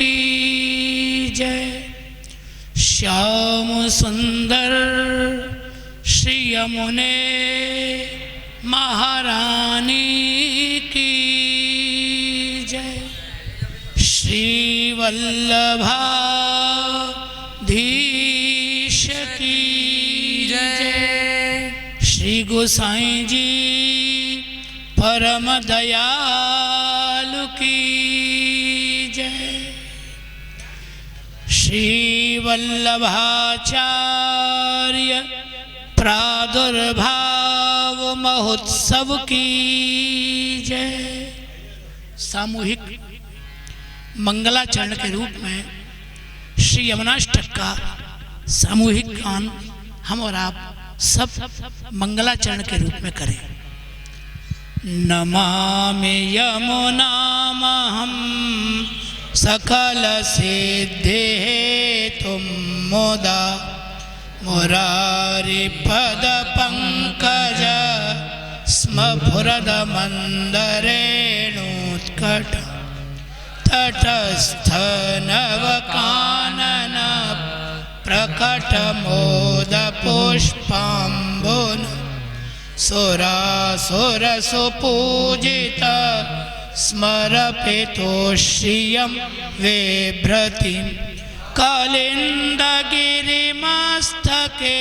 की जय। श्याम सुंदर श्री यमुने महारानी की जय। श्री वल्लभाधीश की जय। श्री गोसाई जी परम दयालु की जय। श्री वल्लभाचार्य प्रादुर्भाव महोत्सव की जय। सामूहिक मंगलाचरण के रूप में श्री यमुनाष्टक का सामूहिक गान हम और आप सब मंगलाचरण के रूप में करें। नमामि यमुनामहं सकल सिद्धि तुम मोदा मुरारी पद पंकज स्मफुरद मंदरेणुत्कट तटस्थ नवकानन प्रकट मोद पुष्पाम्बुन सुरासुर सुपूजित स्मरपितुश्रियं बिभ्रतिं कलिन्दगिरिमस्तके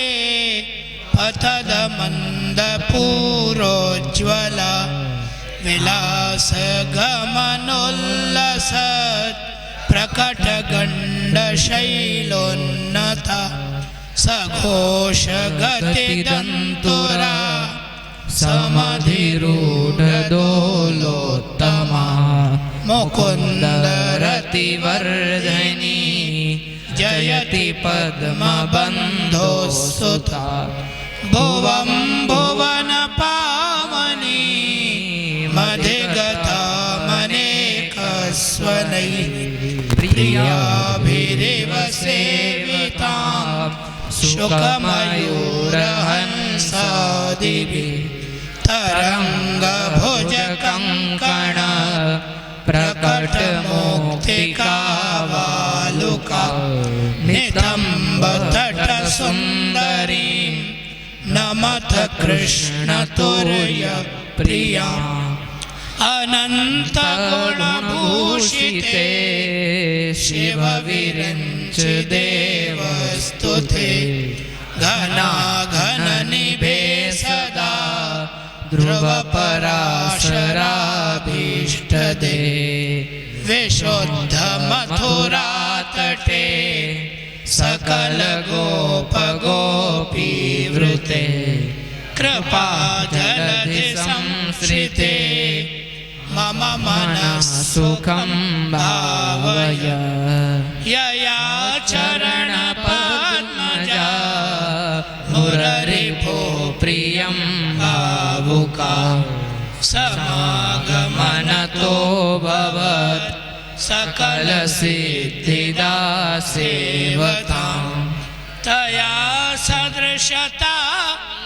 पतद मन्दपूरोज्ज्वला विलासगमनोल्लसत् प्रकटगण्डशैलोन्नता सघोषगतिदन्तुरा समधिरूढदोलोत्तमा मुकुन्दरतिवर्धनी जयति पद्मबन्धोस्तुता भुवं भुवन पावनी मधिगता मनेकस्वनैः प्रियाभिरिव सेवितां शुकमयूरहंसादिभिः तरंगभुजकङ्कण प्रकटमुक्तिकावालुका नितम्बतटसुन्दरीं नमथ कृष्णतुर्यप्रियां अनन्तगुणभूषिते शिवविरिञ्च देवस्तुते घनाघननिभे सदा ध्रुवपराशराभीष्टदे विशुद्धमथुरातटे सकलगोपगोपीवृते कृपाजलधि संश्रिते मम मनः सुखं भावय यया चरणपद्मजा मुररिपो प्रियं भावुका समागमनतो भवत् सकलसिद्धिदा सेवतां तया सदृशता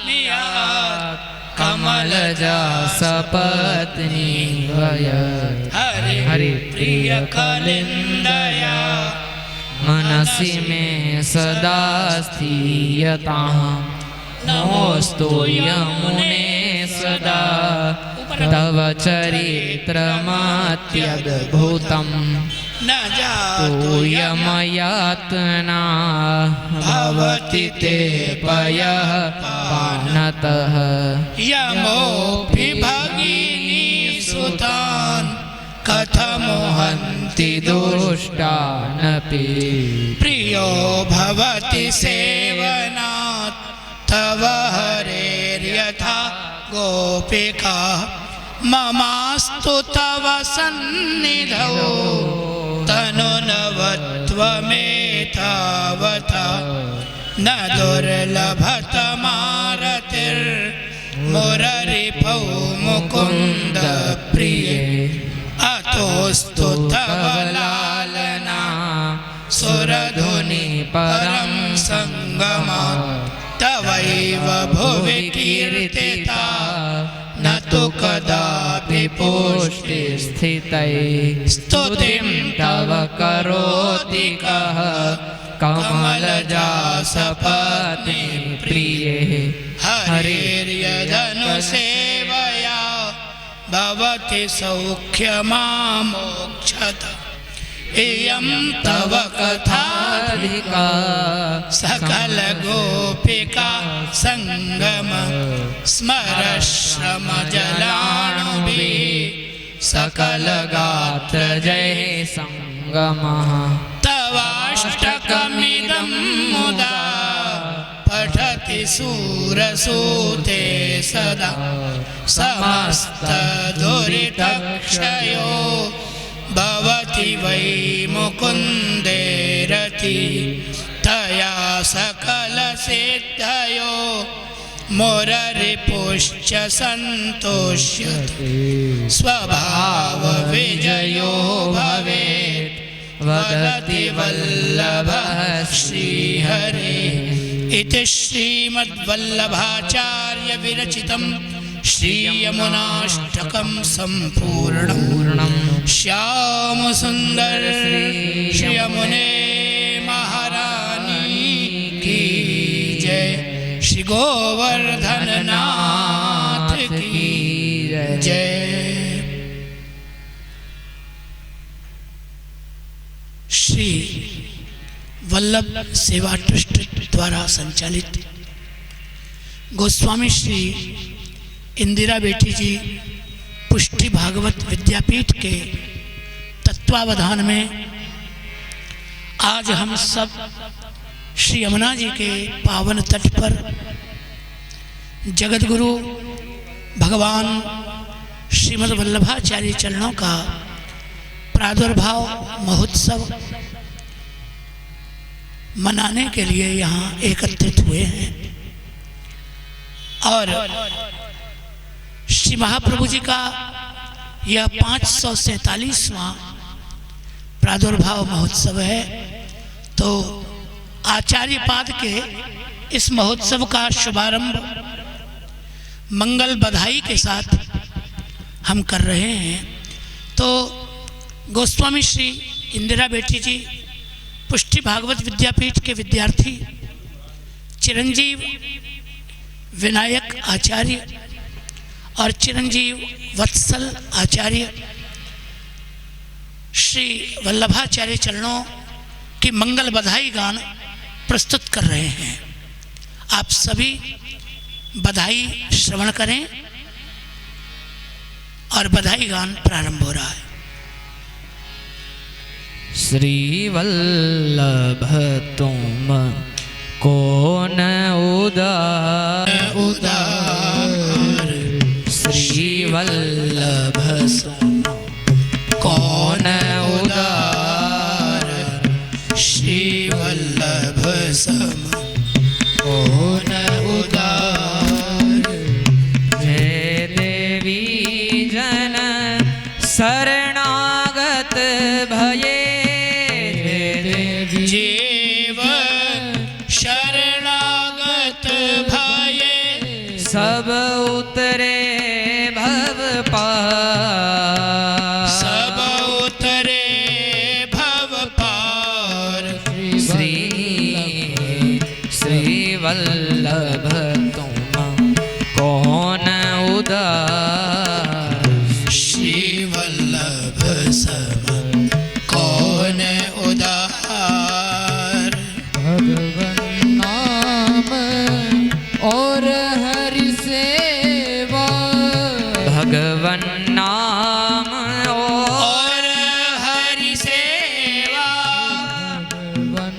नियात् कमलजा सपत्नी वयत् हरि प्रिय कलिन्दया मनसि मे सदा स्थीयतां नमोऽस्तु यमुने सदा तव चरित्रमत्यद्भुतं न जातु यमयातना भवति ते पयः पानतः यमोऽपि भगिनी सुतान् कथमुहन्ति दुष्टानपि प्रियो भवति सेवनात् तव हरेर्यथा गोपिका ममास्तु तव सन्निधौ तनुनवत्वमेतावता न दुर्लभतमारतिर्मुररिपौ मुकुन्द प्रिये अतोऽस्तु तव लालना सुरधुनि परं सङ्गमा तवैव भुवि कीर्तिता न तु कदापि पुष्टि स्थितै स्तुतिं तव करोति कः कमलजासपति प्रिये हरिर्यदनुसेवया भवति सौख्यमामोक्षत इयं तव कथाधिका सकल गोपिका संगम स्मरश्रमजलाणुभिः सकल गात्र जय संगमः तवाष्टकमिदं मुदा पठति सूरसूते सदा समस्त दुरितक्षयो भवति वै मुकुन्दे रति तया सकल सिद्धयो मुररिपुश्च सन्तोष्यति स्वभाव विजयो भवेत् वदति वल्लभः श्रीहरे इति श्रीमद्वल्लभाचार्य विरचितं श्रीयमुनाष्टकं सम्पूर्णं श्याम सुंदर श्री यमुने महारानी की जय। श्री गोवर्धन नाथ की जय। श्री वल्लभ सेवा ट्रस्ट द्वारा संचालित गोस्वामी श्री इंदिरा बेटी जी पुष्टि भागवत विद्यापीठ के तत्वावधान में आज हम सब श्री यमुना जी के पावन तट पर जगत गुरु भगवान श्रीमद् वल्लभाचार्य चरणों का प्रादुर्भाव महोत्सव मनाने के लिए यहाँ एकत्रित हुए हैं और श्री महाप्रभु जी का यह 547वां प्रादुर्भाव महोत्सव है। तो आचार्य पाद के इस महोत्सव का शुभारंभ मंगल बधाई के साथ हम कर रहे हैं। तो गोस्वामी श्री इंदिरा बेटी जी पुष्टि भागवत विद्यापीठ के विद्यार्थी चिरंजीव विनायक आचार्य और चिरंजीव वत्सल आचार्य श्री वल्लभाचार्य चरणों की मंगल बधाई गान प्रस्तुत कर रहे हैं। आप सभी बधाई श्रवण करें और बधाई गान प्रारंभ हो रहा है। श्री वल्लभ तुम कौन उदार श्री वल्लभ कौन उदार श्री वल्लभ सम कौन उदार। जय देवी जन शरणागत भये जीव शरणागत भये सब उतरे भव पार सब उतरे भव पार। श्री वल्लभ तुम कौन उदार श्री वल्लभ सम कौन उदार। भगवन नाम और हरि सेवा भगवन नाम और हरि सेवा भगवन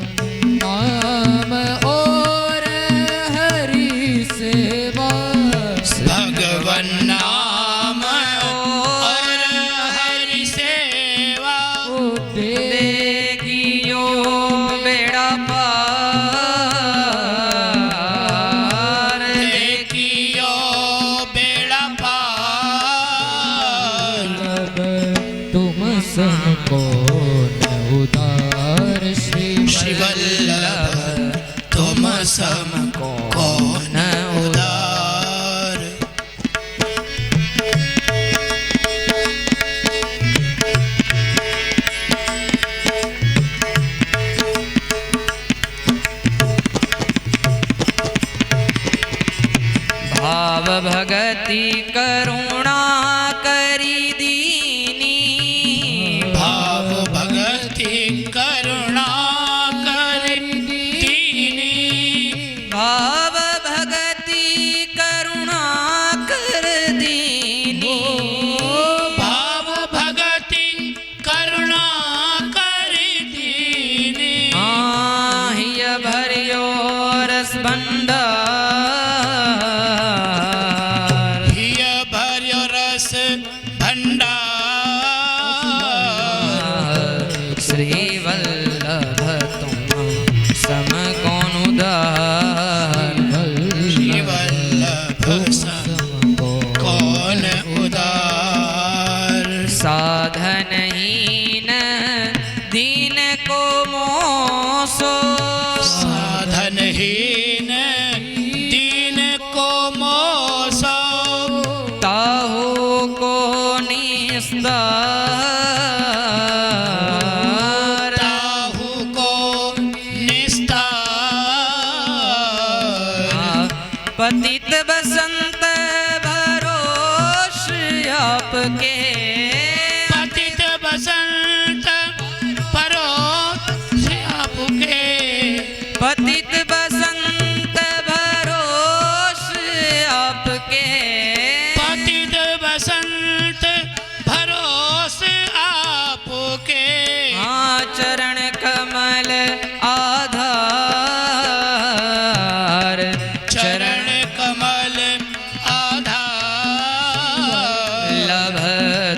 नाम और हरि सेवा भगवन नाम और हरि सेवा देगियो बेड़ा पार देखियो बेड़ा पार। तुम सबको उदार श्री वल्लभ तुम सम कौन उदार। भगति करुणा करी दीनी, भाव भगति करुणा करी दीनी, भाव भगति करुणा कर दीनी, भाव भगति करुणा करी दीनी। हिय भरियो रस भंडार, हिय भर्यो रस भंडार, श्री वल्लभ तुम सम कौन उदार, श्री वल्लभ सम कौन उदार। साधनहीन दीन को मोसो, साधनहीन दीन को मोसो, ताहू को निस्तार, ताहू को निस्तार। पतित बसंत भरोस आपके, पतित बसंत परोस आपके, पतित बसंत भरोस आपके, पतित बसंत भरोस आपके। चरण कमल आधार, चरण कमल आधार, लभ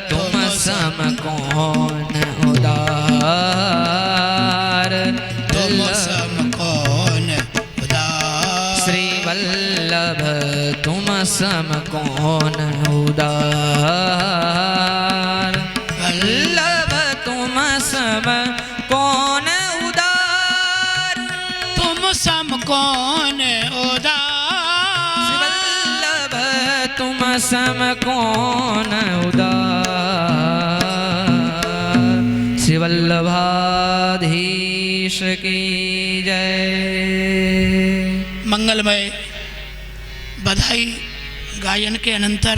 तुम सम कौन उदार, तुम सम कौन उदार। श्री वल्लभ तुम सम कौन उदार, वल्लभ तुम सम कौन उदार, तुम सम कौन उदार। वल्लभ तुम सम कौन उदार। श्री वल्लभाधीश की जय। मंगलमय बधाई गायन के अनंतर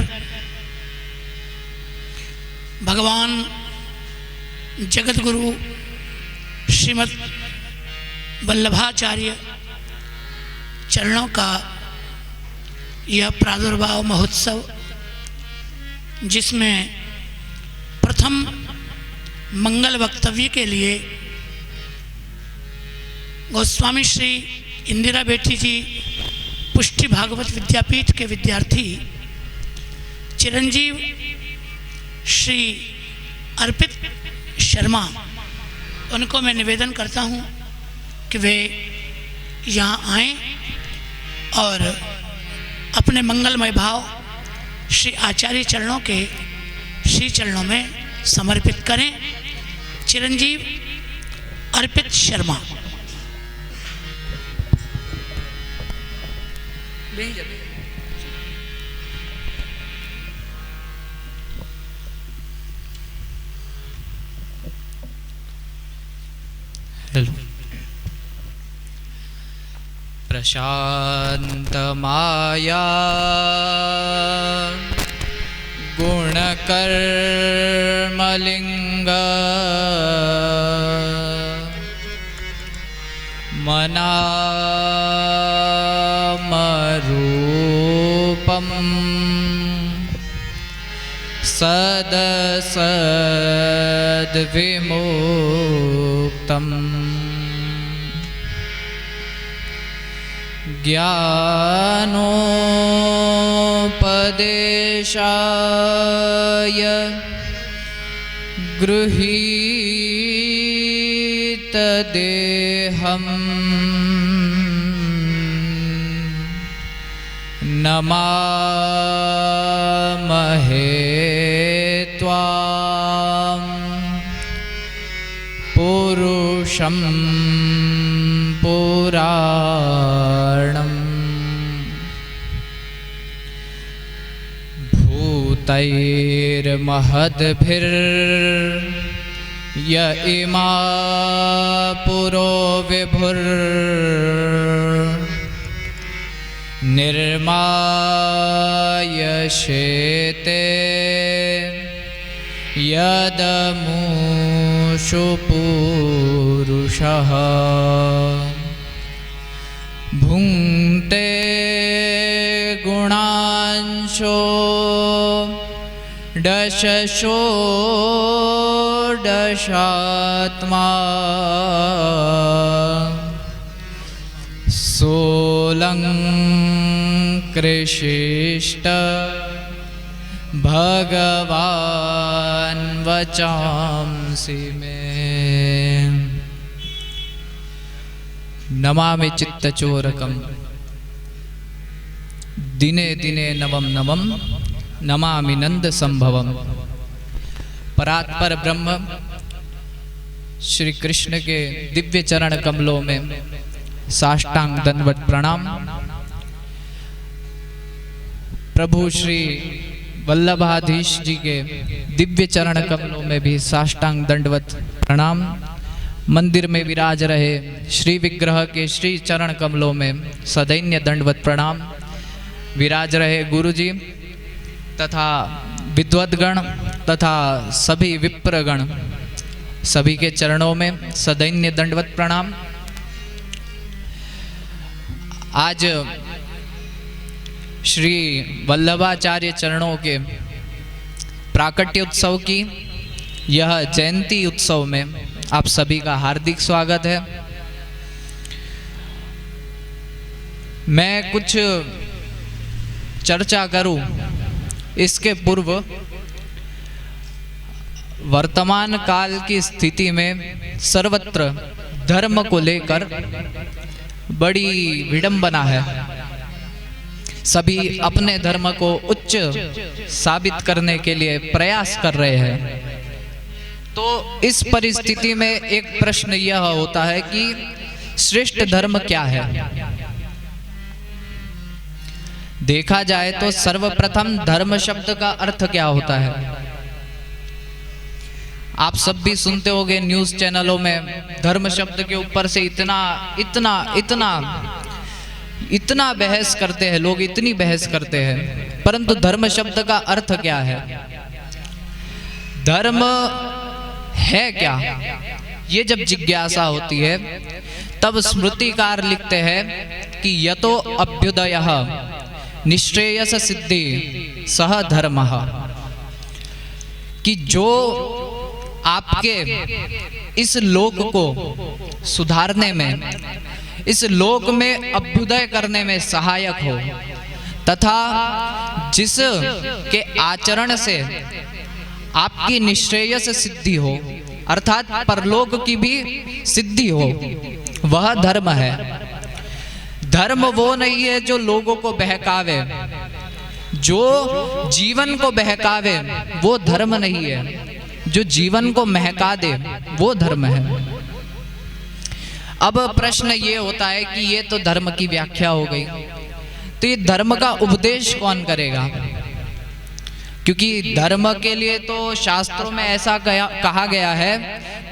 भगवान जगत गुरु श्रीमद् वल्लभाचार्य चरणों का यह प्रादुर्भाव महोत्सव, जिसमें प्रथम मंगल वक्तव्य के लिए गोस्वामी श्री इंदिरा बेटी जी पुष्टि भागवत विद्यापीठ के विद्यार्थी चिरंजीव श्री अर्पित शर्मा, उनको मैं निवेदन करता हूँ कि वे यहाँ आएं और अपने मंगलमय भाव श्री आचार्य चरणों के श्री चरणों में समर्पित करें। चिरंजीव अर्पित शर्मा। प्रशांत माया गुणकर्मलिंग मनामरूपम सदसद्विमुक्तम ज्ञानोपदेशाय गृहीतदेहम् नमामहे त्वां पुरुषं पुराणम् भूतैर्महद्भिर्य इमा पुरो विभुर् निर्मायशेते यदमुषु पूरुषः भुङ्क्ते गुणांशो दशषोडशात्मा सोऽलङ्कृशिष्ट भगवान् वचांसि मे। नमामि चित्तचोरकं दिने दिने नवम नवम नमामि नंद संभवम। परात्पर ब्रह्म श्री कृष्ण के दिव्य चरण कमलों में साष्टांग दंडवत प्रणाम। प्रभु श्री वल्लभाधीश जी के दिव्य चरण कमलों में भी साष्टांग दंडवत प्रणाम। मंदिर में विराज रहे श्री विग्रह के श्री चरण कमलों में सदैन्य दंडवत प्रणाम। विराज रहे गुरु जी तथा विद्वद्गण तथा सभी विप्रगण सभी के चरणों में सदैन्य दंडवत प्रणाम। आज श्री वल्लभाचार्य चरणों के प्राकट्य उत्सव की यह जयंती उत्सव में आप सभी का हार्दिक स्वागत है। मैं कुछ चर्चा करूं इसके पूर्व वर्तमान काल की स्थिति में सर्वत्र धर्म को लेकर बड़ी विडंबना है। सभी अपने धर्म को उच्च साबित करने के लिए प्रयास कर रहे हैं। तो इस परिस्थिति में एक प्रश्न यह होता है कि श्रेष्ठ धर्म क्या है? देखा जाए तो सर्वप्रथम धर्म शब्द का अर्थ क्या होता है? आप सब भी सुनते होंगे न्यूज़ चैनलों में धर्म शब्द के ऊपर से इतना बहस करते हैं लोग, इतनी बहस करते हैं, परंतु धर्म शब्द का अर्थ क्या है? धर्म है क्या? ये जब जिज्ञासा होती है तब स्मृतिकार लिखते हैं कि यतो अभ्युदयः निश्रेयस सिद्धि सह धर्मः, कि जो आपके इस लोक को सुधारने में, इस लोक में अभ्युदय करने में सहायक हो तथा जिस के आचरण से आपकी निश्रेयस सिद्धि हो अर्थात परलोक की भी सिद्धि हो, वह धर्म है। धर्म वो नहीं है जो लोगों को बहकावे, जो जीवन को बहकावे वो धर्म नहीं है। जो जीवन को महका दे वो धर्म है। अब प्रश्न ये होता है कि ये तो धर्म की व्याख्या हो गई, तो ये धर्म का उपदेश कौन करेगा? क्योंकि धर्म के लिए तो शास्त्रों में ऐसा कहा गया है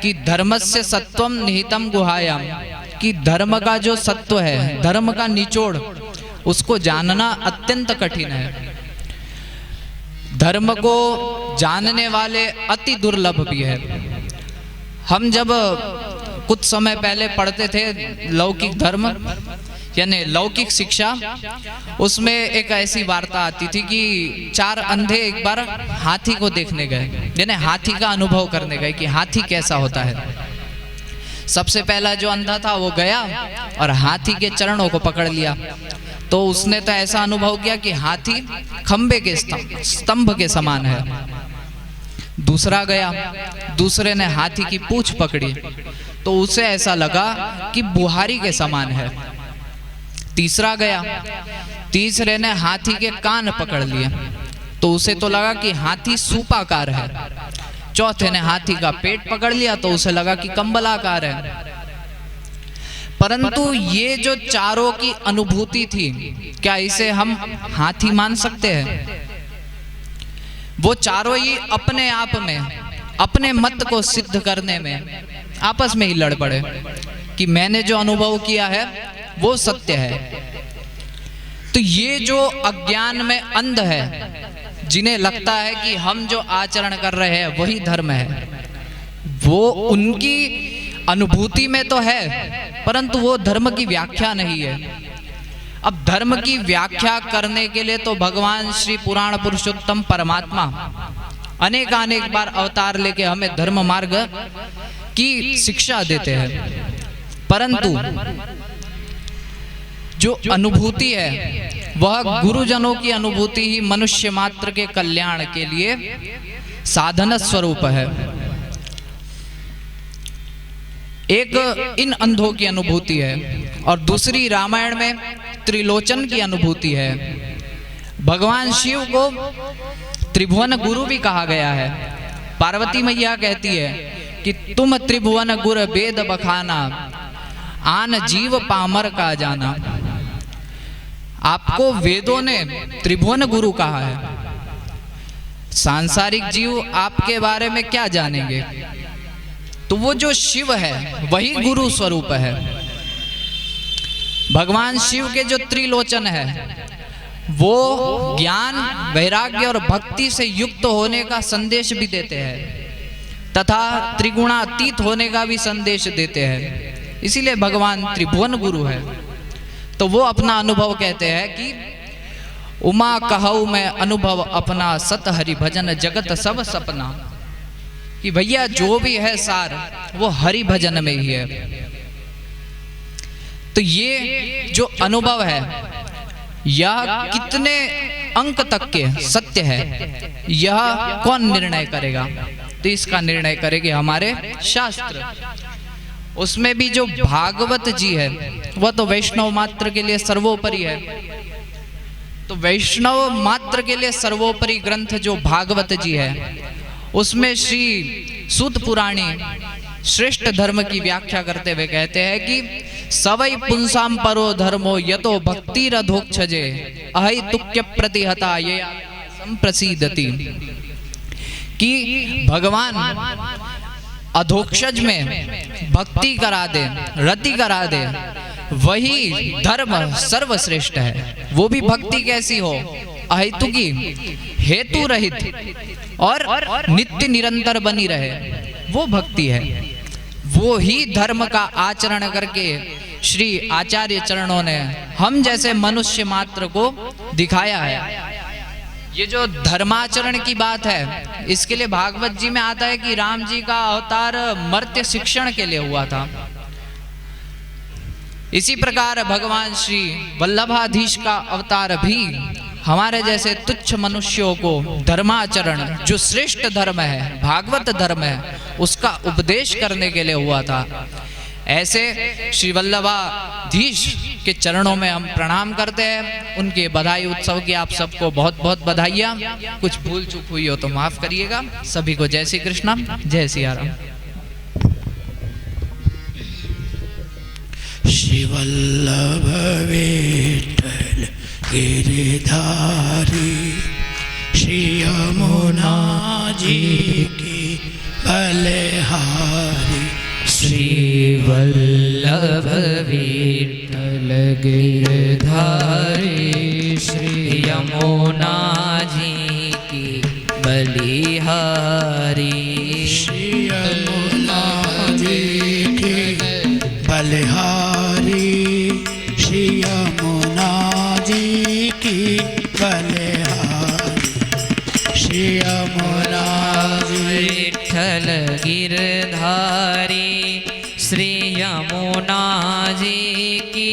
कि धर्मस्य सत्वम निहितम गुहायाम, कि धर्म का जो सत्व है, धर्म का निचोड़, उसको जानना अत्यंत कठिन है। धर्म को जानने वाले अति दुर्लभ भी है। हम जब कुछ समय पहले पढ़ते थे लौकिक धर्म यानी लौकिक शिक्षा, उसमें एक ऐसी वार्ता आती थी कि 4 अंधे एक बार हाथी को देखने गए, यानी हाथी का अनुभव करने गए कि हाथी कैसा होता है। सबसे पहला जो अंधा था वो गया और हाथी के चरणों को पकड़ लिया, तो उसने तो ऐसा अनुभव किया कि हाथी खंबे के स्तंभ के समान है। दूसरा गया, दूसरे ने हाथी की पूंछ पकड़ी तो उसे ऐसा लगा कि बुहारी के समान है। तीसरा गया, तीसरे ने हाथी के कान पकड़ लिए तो उसे तो लगा कि हाथी सूपाकार है। चौथे ने हाथी का पेट पकड़ लिया तो उसे लगा कि कंबलाकार है। परंतु ये जो चारों की अनुभूति थी, क्या इसे हम हाथी मान सकते हैं? वो चारों ही अपने आप में अपने मत को सिद्ध करने में आपस में ही लड़ पड़े कि मैंने जो अनुभव किया है वो सत्य है। तो तो ये जो अज्ञान में अंध है, जिन्हें लगता है कि हम जो आचरण कर रहे हैं वही धर्म है, वो उनकी अनुभूति में तो है, परंतु वो धर्म की व्याख्या नहीं है। अब धर्म की व्याख्या करने के लिए तो भगवान श्री पुराण पुरुषोत्तम परमात्मा अनेक बार अवतार लेके हमें धर्म मार्ग की शिक्षा देते हैं, परंतु जो अनुभूति है वह गुरुजनों की अनुभूति ही मनुष्य मात्र के कल्याण के लिए साधन स्वरूप है। एक इन अंधों की अनुभूति है और दूसरी रामायण में त्रिलोचन की अनुभूति है। भगवान शिव को त्रिभुवन गुरु भी कहा गया है। पार्वती मैया कहती है कि तुम त्रिभुवन गुर वेद बखाना, आन जीव पामर का जाना। आपको वेदों ने त्रिभुवन गुरु कहा है, सांसारिक जीव आपके बारे में क्या जानेंगे? तो वो जो शिव है वही गुरु स्वरूप है। भगवान शिव के जो त्रिलोचन है वो ज्ञान, वैराग्य और भक्ति से युक्त होने का संदेश भी देते हैं तथा त्रिगुणातीत होने का भी संदेश देते हैं। इसीलिए भगवान त्रिभुवन गुरु है। तो वो अपना अनुभव कहते हैं कि उमा कहऊ मैं अनुभव अपना, सत हरि भजन जगत सब सपना। कि भैया जो भी है सार वो हरि भजन में ही है। तो ये जो अनुभव है यह कितने अंक तक के सत्य है यह कौन निर्णय करेगा? तो इसका निर्णय करेंगे हमारे शास्त्र। उसमें भी जो भागवत जी है वह तो वैष्णव मात्र के लिए सर्वोपरि है। तो वैष्णव मात्र के लिए सर्वोपरि ग्रंथ जो भागवत जी है उसमें श्री सूत पुराणी श्रेष्ठ धर्म की व्याख्या करते हुए कहते हैं कि सवै पुंसाम परो धर्मो यतो भक्ति रधोक्षजे अहि तुक्य प्रतिहता ये संप्रसिद्धति। कि भगवान अधोक्षज में भक्ति करा दे, रति करा दे, वही धर्म सर्वश्रेष्ठ है। वो भी भक्ति कैसी हो? अहेतुकी, हेतु रहित और नित्य निरंतर बनी रहे, वो भक्ति है। वो ही धर्म का आचरण करके श्री आचार्य चरणों ने हम जैसे मनुष्य मात्र को दिखाया है। ये जो धर्माचरण की बात है इसके लिए भागवत जी में आता है कि राम जी का अवतार मर्त्य शिक्षण के लिए हुआ था। इसी प्रकार भगवान श्री वल्लभाधीश का अवतार भी हमारे जैसे तुच्छ मनुष्यों को धर्माचरण, जो श्रेष्ठ धर्म है, भागवत धर्म है, उसका उपदेश करने के लिए हुआ था। ऐसे श्री वल्लभाधीश के चरणों में हम प्रणाम करते हैं। उनके बधाई उत्सव की आप सबको बहुत बहुत बधाइयाँ। कुछ भूल चूक हुई हो तो माफ करिएगा। सभी को जय श्री कृष्ण, जय सिया राम। श्री वल्लभ विठ्ठल गिरधारी, श्री यमुना जी की बलिहारी। श्री वल्लभ विठ्ठल गिरधारी, श्री यमुना जी की बलिहारी। श्री यमुना जी की बलिहारी, श्री यमुना जी की बलिहारी। श्री यमुना विठ्ठल गिरधारी, श्री यमुना जी की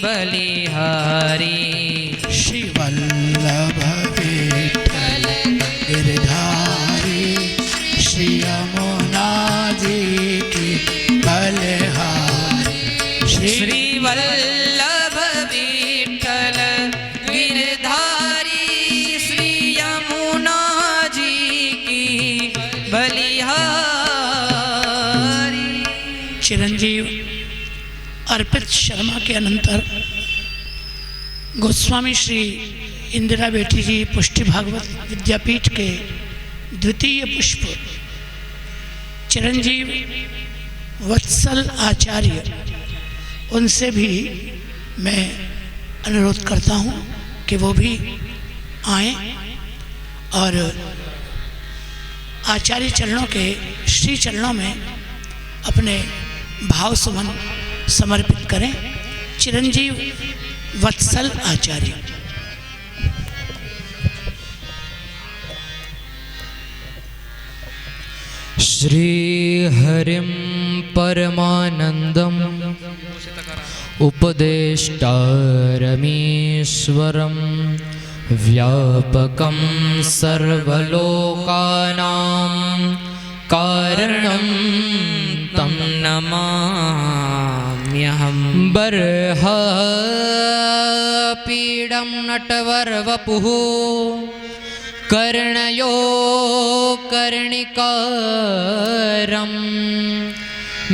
बलिहारी। श्री वल्लभ विठ्ठल गिरधारी, श्री यमुना जी की बलिहारी। श्री वल्लभ विठ्ठल गिरधारी, श्री यमुना जी की बलिहारी। चिरंजीव अर्पित शर्मा के अनंतर गोस्वामी श्री इंदिरा बेटी जी पुष्टि भागवत विद्यापीठ के द्वितीय पुष्प चिरंजीव वत्सल आचार्य, उनसे भी मैं अनुरोध करता हूँ कि वो भी आए और आचार्य चरणों के श्री चरणों में अपने भाव सुमन समर्पित करें। चिरंजीव वत्सल आचार्य। श्री हरिं परमानंदम उपदेष्टारमीश्वरं व्यापकं सर्वलोकानां कारणं तं नमाम्यहं। बर्हपीडं नटवरवपुः कर्णयो कर्णिकारं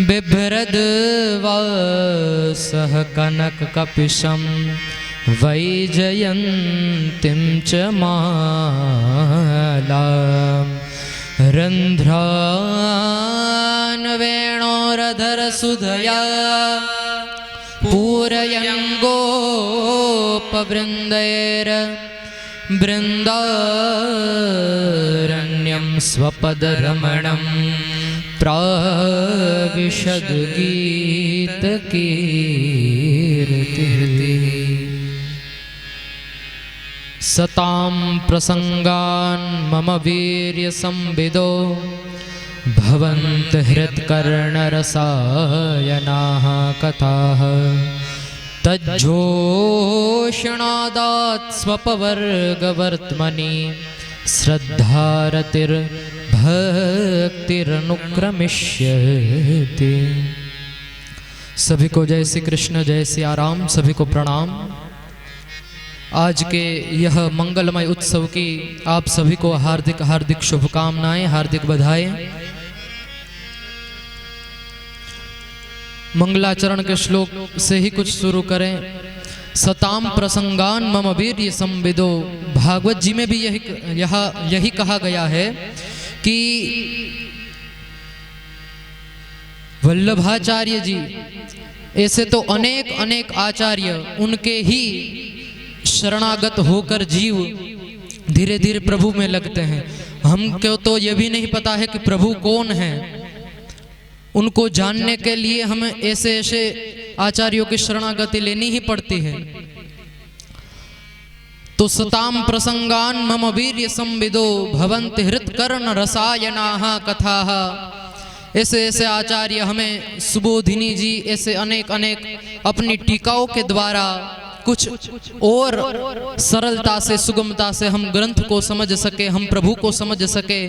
बिभ्रद्वासः कनककपिशं वैजयन्तीं च मालां रन्ध्रान् वेणोरधरसुधया पूरयन् गोपवृन्दैर् बृन्दारण्यं स्वपदरमणं प्राविशद्गीतकीर्तिः। सतां प्रसंगान् मम वीर्यसंविदो भवन्ति हृत्कर्णरसायनाः कथाः। तज्जोषणादात् स्वपवर्गवर्त्मनि श्रद्धारतिर्भक्तिरनुक्रमिष्यति। सभी को जय श्री कृष्ण, जय सिया राम, सभी को प्रणाम। आज के यह मंगलमय उत्सव की आप सभी को हार्दिक हार्दिक शुभकामनाएं, हार्दिक बधाई। मंगलाचरण के श्लोक से ही कुछ शुरू करें। सताम प्रसंगान मम वीर्य संविदो। भागवत जी में भी यही कहा गया है कि वल्लभाचार्य जी ऐसे तो अनेक अनेक आचार्य उनके ही शरणागत होकर जीव धीरे धीरे प्रभु में लगते हैं। हमको तो यह भी नहीं पता है कि प्रभु कौन है। उनको जानने के लिए हमें ऐसे ऐसे आचार्यों की शरणागति लेनी ही पड़ती है। तो सताम प्रसंगान मम वीर्य संविदो भवन्ति हृत्कर्ण रसायनाः कथाः। ऐसे ऐसे आचार्य हमें सुबोधिनी जी ऐसे अनेक अनेक अपनी टीकाओं के द्वारा कुछ और सरलता से सुगमता से हम ग्रंथ को समझ सके, हम प्रभु को समझ सके,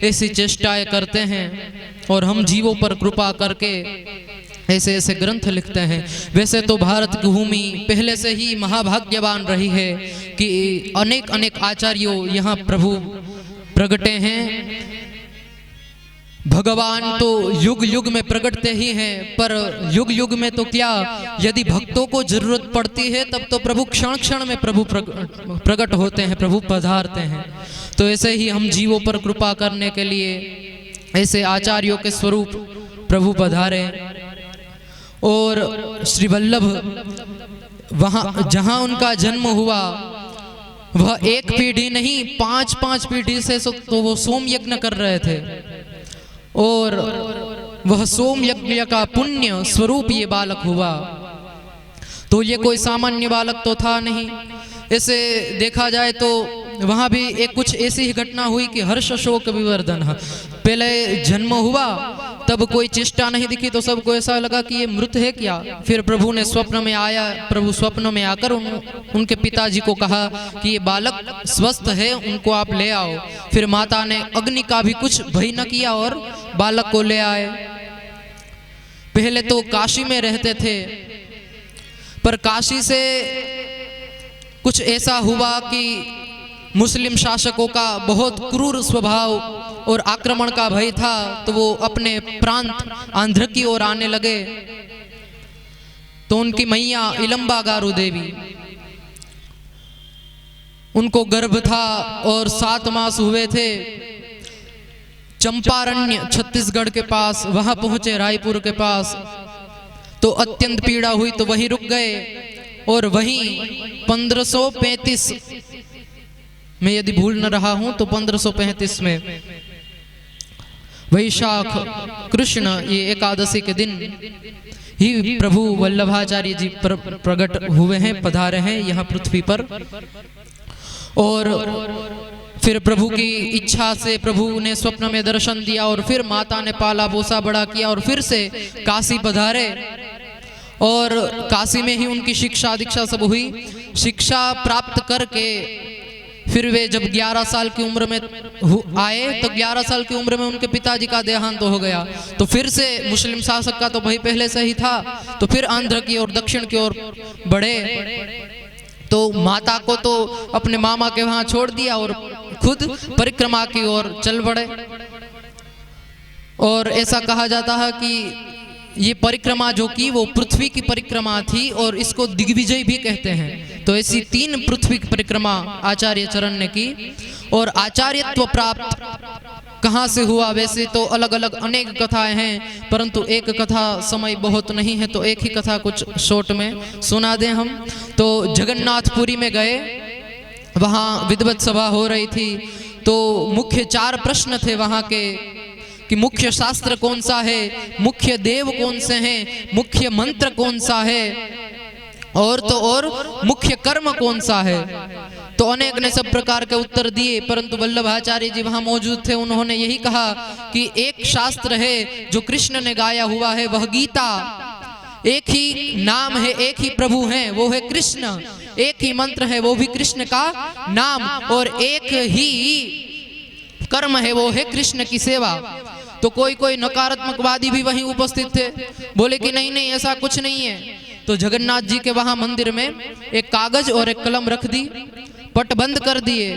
ऐसी चेष्टाएं करते हैं और हम जीवों पर कृपा करके ऐसे ऐसे ग्रंथ लिखते हैं। वैसे तो भारत की भूमि पहले से ही महाभाग्यवान रही है कि अनेक अनेक आचार्यों यहाँ प्रभु प्रगटे हैं। भगवान तो युग युग में प्रगटते ही हैं, पर युग युग में तो क्या, यदि भक्तों को जरूरत पड़ती है तब तो प्रभु क्षण क्षण में प्रभु प्रकट होते हैं, प्रभु पधारते हैं। तो ऐसे ही हम जीवों पर कृपा करने के लिए ऐसे आचार्यों के स्वरूप प्रभु पधारे। और श्री वल्लभ वहाँ जहाँ उनका जन्म हुआ वह एक पीढ़ी नहीं 5-5 पीढ़ी से तो वो सोम यज्ञ कर रहे थे और वह सोम यज्ञ का पुण्य स्वरूप ये बालक हुआ। तो ये कोई सामान्य बालक तो था नहीं। ऐसे देखा जाए तो वहाँ भी एक कुछ ऐसी ही घटना हुई कि हर्ष शोक विवर्धन। पहले जन्म हुआ तब कोई चेष्टा नहीं दिखी तो सबको ऐसा लगा कि ये मृत है क्या। फिर प्रभु ने स्वप्न में आया, प्रभु स्वप्न में आकर उनके पिताजी को कहा कि ये बालक स्वस्थ है, उनको आप ले आओ। फिर माता ने अग्नि का भी कुछ भय न किया और बालक को ले आए। पहले तो काशी में रहते थे, पर काशी से कुछ ऐसा हुआ कि मुस्लिम शासकों का बहुत क्रूर स्वभाव और आक्रमण का भय था, तो वो अपने प्रांत आंध्र की ओर आने लगे। तो उनकी मैया इलंबा गारू देवी, उनको गर्भ था और 7 मास हुए थे। चंपारण्य छत्तीसगढ़ के पास वहां पहुंचे, रायपुर के पास। तो अत्यंत पीड़ा हुई तो वहीं रुक गए और वहीं 1535 में, यदि भूल न रहा हूं तो 1535 में वैशाख कृष्ण ये एकादशी के दिन ही प्रभु वल्लभाचार्य जी प्रकट हुए हैं, पधारे हैं यहाँ पृथ्वी पर। और फिर प्रभु की इच्छा से प्रभु ने स्वप्न में दर्शन दिया और फिर माता ने पाला पोसा बड़ा किया और फिर से काशी पधारे और काशी में ही उनकी शिक्षा दीक्षा सब हुई। शिक्षा प्राप्त करके फिर वे जब 11 साल की उम्र में आए तो 11 साल की उम्र में उनके पिताजी का देहांत हो गया। तो फिर से मुस्लिम शासक का तो भय पहले से ही था, तो फिर आंध्र की ओर दक्षिण की ओर बढ़े। तो माता को तो अपने मामा के वहां छोड़ दिया और खुद परिक्रमा की ओर चल पड़े। और ऐसा कहा जाता है कि ये परिक्रमा जो की वो पृथ्वी की परिक्रमा थी और इसको दिग्विजय भी कहते हैं। तो ऐसी 3 पृथ्वी की परिक्रमा आचार्य चरण ने की। और आचार्यत्व प्राप्त कहाँ से हुआ, वैसे तो अलग अलग अनेक कथाएं हैं, परंतु एक कथा समय बहुत नहीं है तो एक ही कथा कुछ शॉर्ट में सुना दें हम। तो जगन्नाथपुरी में गए, वहाँ विद्वत सभा हो रही थी। तो मुख्य 4 प्रश्न थे वहाँ के कि मुख्य शास्त्र कौन सा है, मुख्य देव कौन से हैं, मुख्य मंत्र कौन सा है और तो और मुख्य कर्म कौन सा है। तो अनेक ने सब प्रकार के उत्तर दिए, परंतु वल्लभाचार्य जी वहां मौजूद थे। उन्होंने यही कहा कि एक शास्त्र है जो कृष्ण ने गाया हुआ है, वह गीता। एक ही नाम है, एक ही प्रभु हैं, वो है कृष्ण। एक ही मंत्र है, वो भी कृष्ण का नाम। और एक ही कर्म है, वो है कृष्ण की सेवा। तो कोई नकारात्मकवादी भी वहीं उपस्थित थे, बोले कि नहीं नहीं ऐसा कुछ नहीं है। तो जगन्नाथ जी के वहां मंदिर में एक कागज और एक कलम रख दी, पट बंद कर दिए।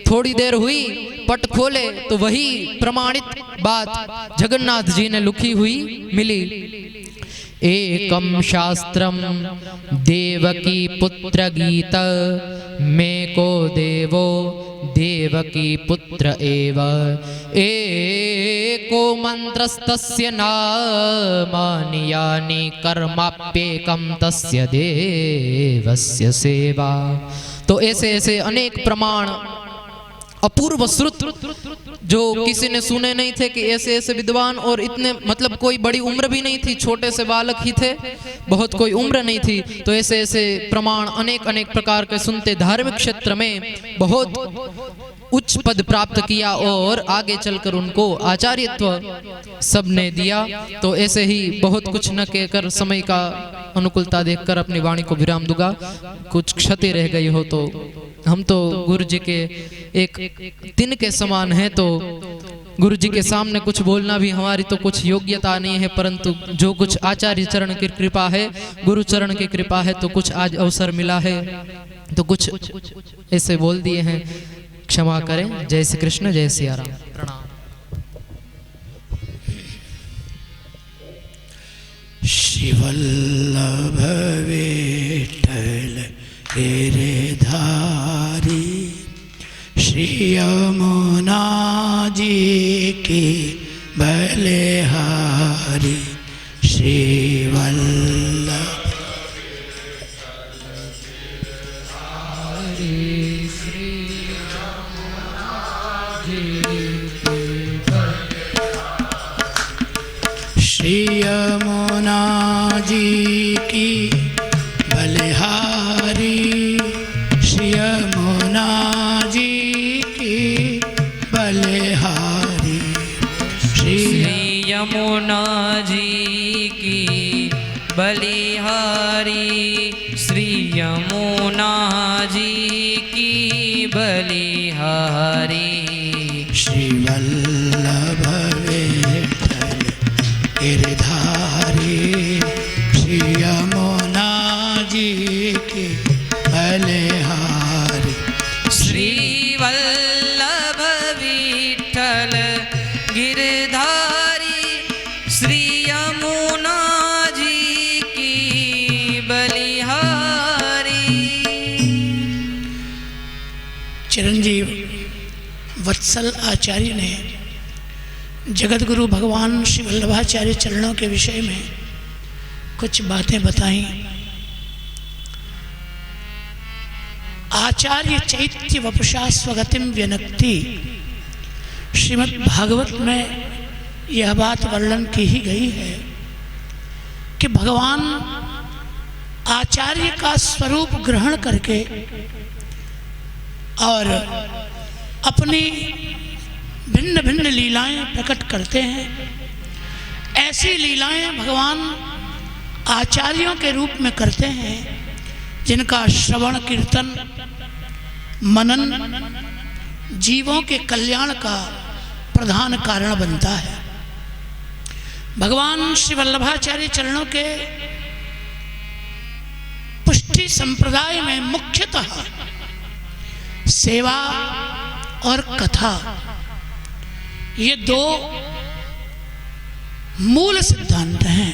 थोड़ी देर हुई, पट खोले तो वही प्रमाणित बात जगन्नाथ जी ने लिखी हुई मिली। एकम शास्त्रम देवकी पुत्र गीत में को देवो देवकी पुत्र एव एको मंत्रस्तस्य नामानि यानि कर्माप्येकं तस्य देवस्य सेवा। तो ऐसे ऐसे अनेक प्रमाण अपूर्व श्रुत जो किसी ने सुने नहीं थे कि ऐसे ऐसे विद्वान, और इतने मतलब कोई बड़ी उम्र भी नहीं थी, छोटे से बालक ही थे, बहुत कोई उम्र नहीं थी। तो ऐसे ऐसे प्रमाण अनेक अनेक प्रकार के सुनते धार्मिक क्षेत्र में बहुत उच्च पद प्राप्त किया और आगे चलकर उनको आचार्यत्व सबने दिया। तो ऐसे ही बहुत कुछ न कहकर समय का अनुकूलता देखकर अपनी वाणी को विराम दूंगा। कुछ क्षति रह गई हो तो हम तो गुरु जी के एक दिन के समान हैं, तो गुरु जी के सामने कुछ बोलना भी हमारी तो कुछ योग्यता नहीं है, परंतु जो कुछ आचार्य चरण की कृपा है, गुरु चरण की कृपा है, तो कुछ आज अवसर मिला है तो कुछ ऐसे बोल दिए हैं, क्षमा करें। जय श्री कृष्ण, जय सिया राम, प्रणाम। श्री वल्लभ विठ्ठल गिरधारी श्री यमुना जी की बलिहारी श्री वल्लभ श्री यमुना जी की बलिहारी श्री यमुना जी की बलिहारी श्री यमुना जी की बलिहारी श्री यमुना जी की बलिहारी श्री वल्लभ विठ्ठल गिरधारी श्री यमुना जी की बलिहारी श्री वल्लभ विठ्ठल गिरधारी श्री यमुना जी की बलिहारी। चिरंजीव वत्सल आचार्य ने जगत गुरु भगवान श्री वल्लभाचार्य चरणों के विषय में कुछ बातें बताई। आचार्य चैत्य वपुषा स्वगतिम व्यनक्ति, श्रीमद् भागवत में यह बात वर्णन की ही गई है कि भगवान आचार्य का स्वरूप ग्रहण करके और अपनी भिन्न भिन्न लीलाएं प्रकट करते हैं। ऐसी लीलाएं भगवान आचार्यों के रूप में करते हैं जिनका श्रवण कीर्तन मनन जीवों के कल्याण का प्रधान कारण बनता है। भगवान श्री वल्लभाचार्य चरणों के पुष्टि संप्रदाय में मुख्यतः सेवा और कथा, ये दो मूल सिद्धांत हैं।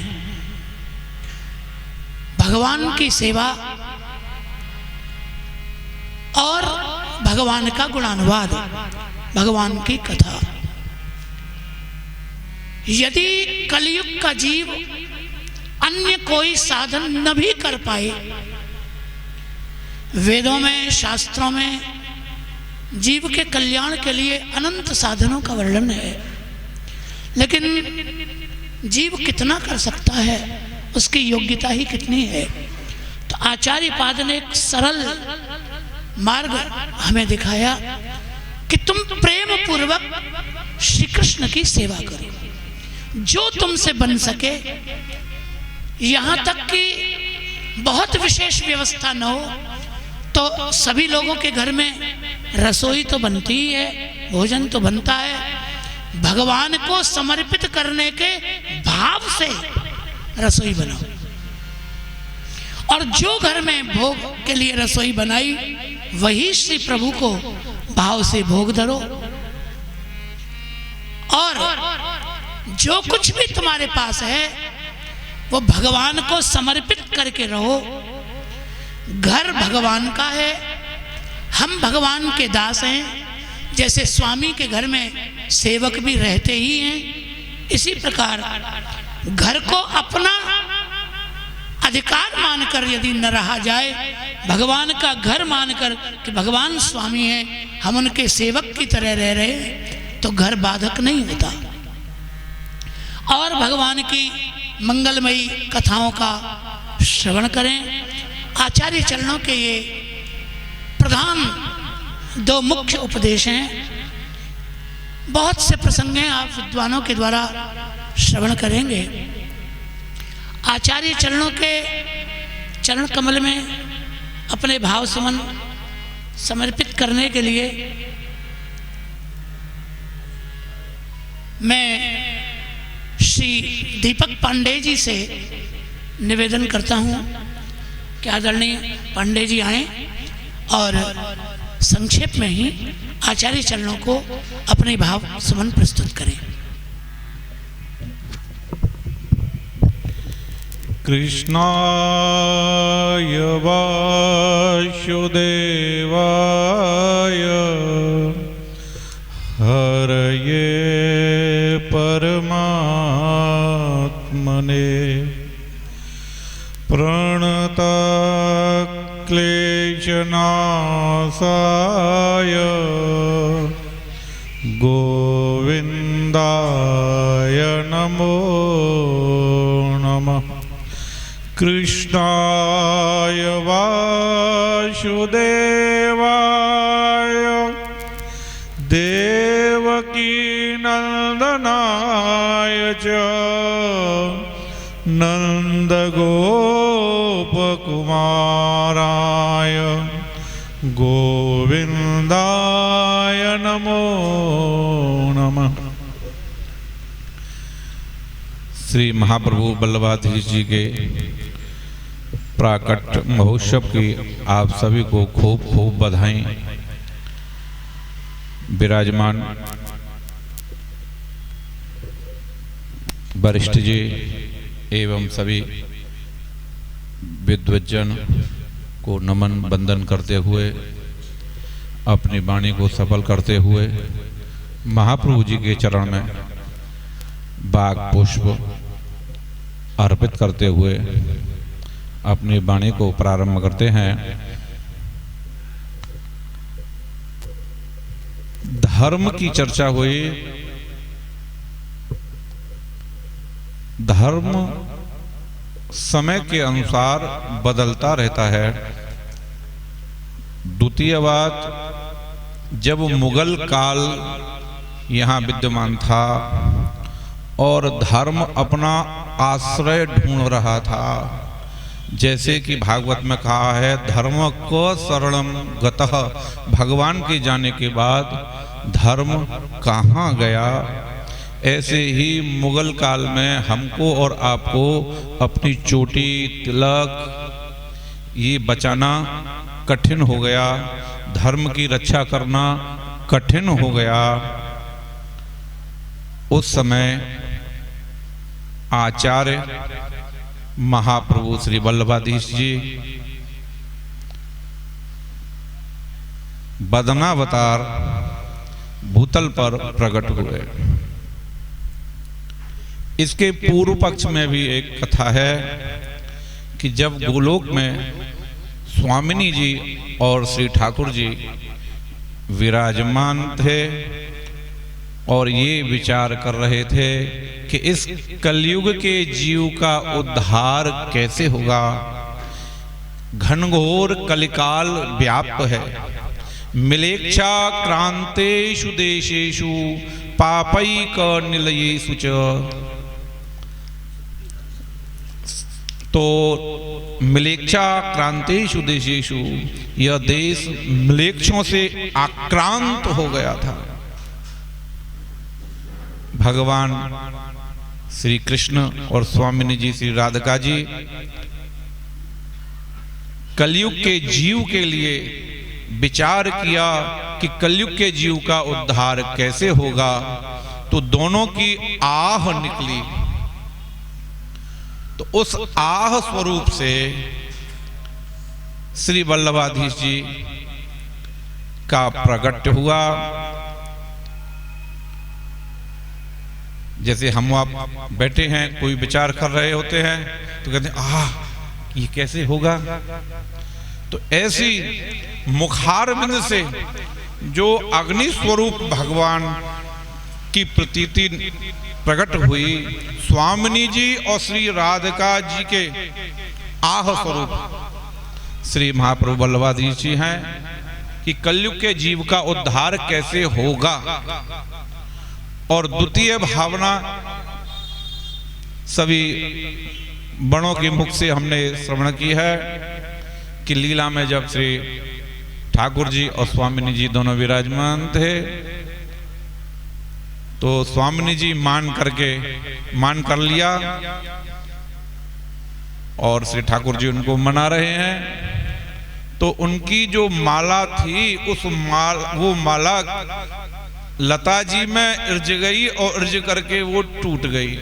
भगवान की सेवा और भगवान का गुणानुवाद, भगवान की कथा। यदि कलयुग का जीव अन्य कोई साधन न भी कर पाए, वेदों में शास्त्रों में जीव के कल्याण के लिए अनंत साधनों का वर्णन है, लेकिन जीव कितना कर सकता है, उसकी योग्यता ही कितनी है। तो आचार्य पाद ने एक सरल मार्ग हमें दिखाया कि तुम प्रेम पूर्वक श्री कृष्ण की सेवा करो, जो तुमसे बन सके। यहाँ तक कि बहुत विशेष व्यवस्था न हो तो सभी लोगों के घर में रसोई तो बनती ही है, भोजन तो बनता है। भगवान को समर्पित करने के भाव से रसोई बनाओ, और जो घर में भोग के लिए रसोई बनाई वही श्री प्रभु को भाव से भोग धरो। और जो कुछ भी तुम्हारे पास है वो भगवान को समर्पित करके रहो। घर भगवान का है, हम भगवान के दास हैं। जैसे स्वामी के घर में सेवक भी रहते ही हैं, इसी प्रकार घर को अपना अधिकार मानकर यदि न रहा जाए, भगवान का घर मानकर कि भगवान स्वामी हैं, हम उनके सेवक की तरह रह रहे हैं, तो घर बाधक नहीं होता। और भगवान की मंगलमयी कथाओं का श्रवण करें। आचार्य चरणों के ये प्रधान दो मुख्य उपदेश हैं। बहुत से प्रसंग हैं, आप विद्वानों के द्वारा श्रवण करेंगे। आचार्य चरणों के चरण कमल में अपने भाव सुमन समर्पित करने के लिए मैं श्री दीपक पांडे जी से निवेदन करता हूँ कि आदरणीय पांडे जी आए और संक्षेप में ही आचार्य चरणों को अपने भाव सुमन प्रस्तुत करें। कृष्णाय वासुदेवाय हरये परमात्मने प्रणतक्लेशनाशाय गोविन्दाय नमो नमः। कृष्णाय वासुदेवाय देवकीनन्दनाय च नन्दगोपकुमाराय गोविन्दाय नमो नमः। श्री महाप्रभु वल्लभाधीश जी के प्राकट महोत्सव की आप सभी को खूब खूब बधाई। विराजमान वरिष्ठ जी एवं सभी विद्वज्जन को नमन वंदन करते हुए, अपनी वाणी को सफल करते हुए महाप्रभु जी के चरण में बाग पुष्प अर्पित करते हुए अपनी वाणी को प्रारंभ करते हैं। धर्म की चर्चा हुई। धर्म समय के अनुसार बदलता रहता है। द्वितीय बात, जब मुगल काल यहाँ विद्यमान था और धर्म अपना आश्रय ढूंढ रहा था, जैसे कि भागवत में कहा है, धर्म को शरणम गतः, भगवान के जाने के बाद धर्म कहाँ गया। ऐसे ही मुगल काल में हमको और आपको अपनी चोटी, तिलक ये बचाना कठिन हो गया, धर्म की रक्षा करना कठिन हो गया। उस समय आचार्य महाप्रभु श्री वल्लभाधीश जी बदनावतार भूतल पर प्रकट हुए। इसके पूर्व पक्ष में भी एक कथा है कि जब गोलोक में स्वामिनी जी और श्री ठाकुर जी विराजमान थे और ये विचार कर रहे थे कि इस कलयुग के जीव का उद्धार कैसे होगा। घनघोर कलिकाल व्याप्त है, मिलेच्छा क्रांतेषु देशेषु पापैक निलयेषु च। तो मिलेच्छा क्रांतेषु देशेषु, यह देश मिलेच्छों से आक्रांत हो गया था। भगवान श्री कृष्ण और स्वामिनी जी श्री राधिका जी कलयुग के जीव के लिए विचार किया कि कलयुग के जीव का उद्धार कैसे होगा। तो दोनों की आह निकली। तो उस आह स्वरूप से श्री वल्लभाधीश जी का प्रकट हुआ। जैसे हम आप बैठे हैं, कोई विचार कर रहे होते हैं तो कहते हैं ये कैसे होगा। तो ऐसी मुखारबिंद से जो अग्नि स्वरूप भगवान की प्रतीति प्रकट हुई, स्वामिनी जी और श्री राधिका जी के आह स्वरूप श्री महाप्रभु वल्लभाधीश जी हैं कि कलयुग के जीव का उद्धार कैसे होगा। और द्वितीय भावना सभी बड़ों के मुख से हमने श्रवण की है कि लीला में जब श्री ठाकुर जी और स्वामिनी जी दोनों विराजमान थे तो स्वामिनी जी मान कर लिया और श्री ठाकुर जी उनको मना रहे हैं। तो उनकी जो माला थी वो माला लता जी में इर्ज गई और इर्ज करके वो टूट गई।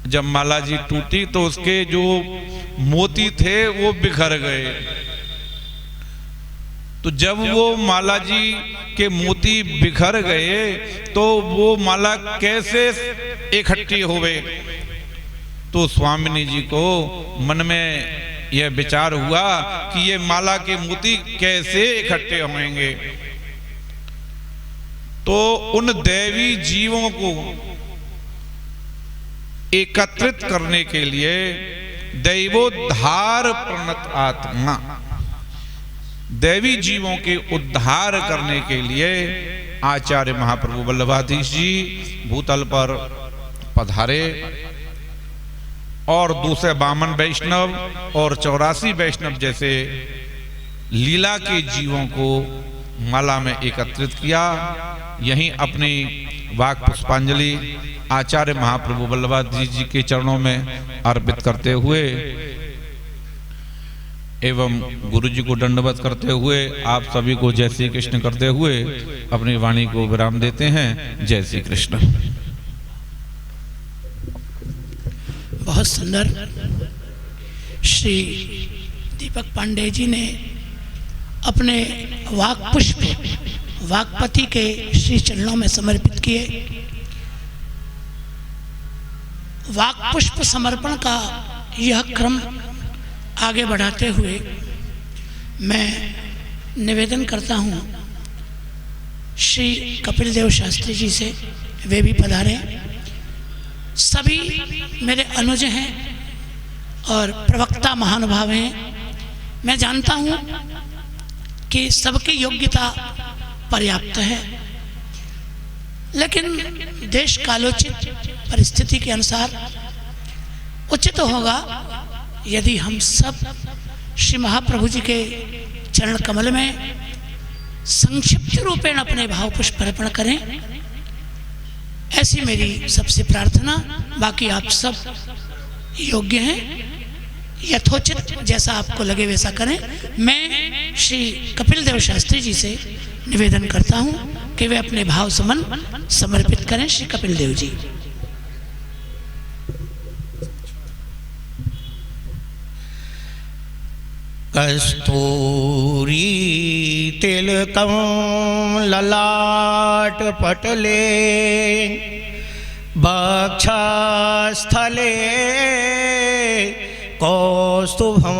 जब माला जी टूटी तो उसके जो मोती थे वो बिखर गए। तो जब वो माला जी के मोती बिखर गए तो वो माला कैसे इकट्ठी हो गई। तो स्वामिनी जी को मन में यह विचार हुआ कि ये माला के मोती कैसे इकट्ठे होंगे। तो उन दैवी जीवों को एकत्रित करने के लिए दैवोद्धार प्रणत आत्मा, दैवी जीवों के उद्धार करने के लिए आचार्य महाप्रभु वल्लभाधीश जी भूतल पर पधारे और दूसरे बामन वैष्णव और 84 वैष्णव जैसे लीला के जीवों को माला में एकत्रित किया। यहीं अपनी वाक पुष्पांजलि आचार्य महाप्रभु वल्लभाधीश जी के चरणों में अर्पित करते हुए एवं गुरु जी को दंडवत करते हुए आप सभी को जय श्री कृष्ण करते हुए अपनी वाणी को विराम देते हैं। जय श्री कृष्ण। बहुत सुंदर श्री दीपक पांडे जी ने अपने वाक पुष्प वाकपति के श्री चरणों में समर्पित किए। वाक पुष्प समर्पण का यह क्रम आगे बढ़ाते हुए मैं निवेदन करता हूँ श्री कपिल देव शास्त्री जी से, वे भी पधारे। सभी मेरे अनुज हैं और प्रवक्ता महानुभाव हैं। मैं जानता हूँ कि सबकी योग्यता पर्याप्त है, लेकिन देश कालोचित परिस्थिति के अनुसार उचित होगा यदि हम सब श्री महाप्रभु जी के चरण कमल में संक्षिप्त रूपेण अपने भाव पुष्प अर्पण करें। ऐसी मेरी सबसे प्रार्थना। बाकी आप सब योग्य हैं, यथोचित जैसा आपको लगे वैसा करें। मैं श्री कपिल देव शास्त्री जी से निवेदन करता हूं कि वे अपने भाव सुमन समर्पित करें। श्री कपिल देव जी। कस्तूरी तिलकं ललाट पटले वक्षस्थले कौस्तुभं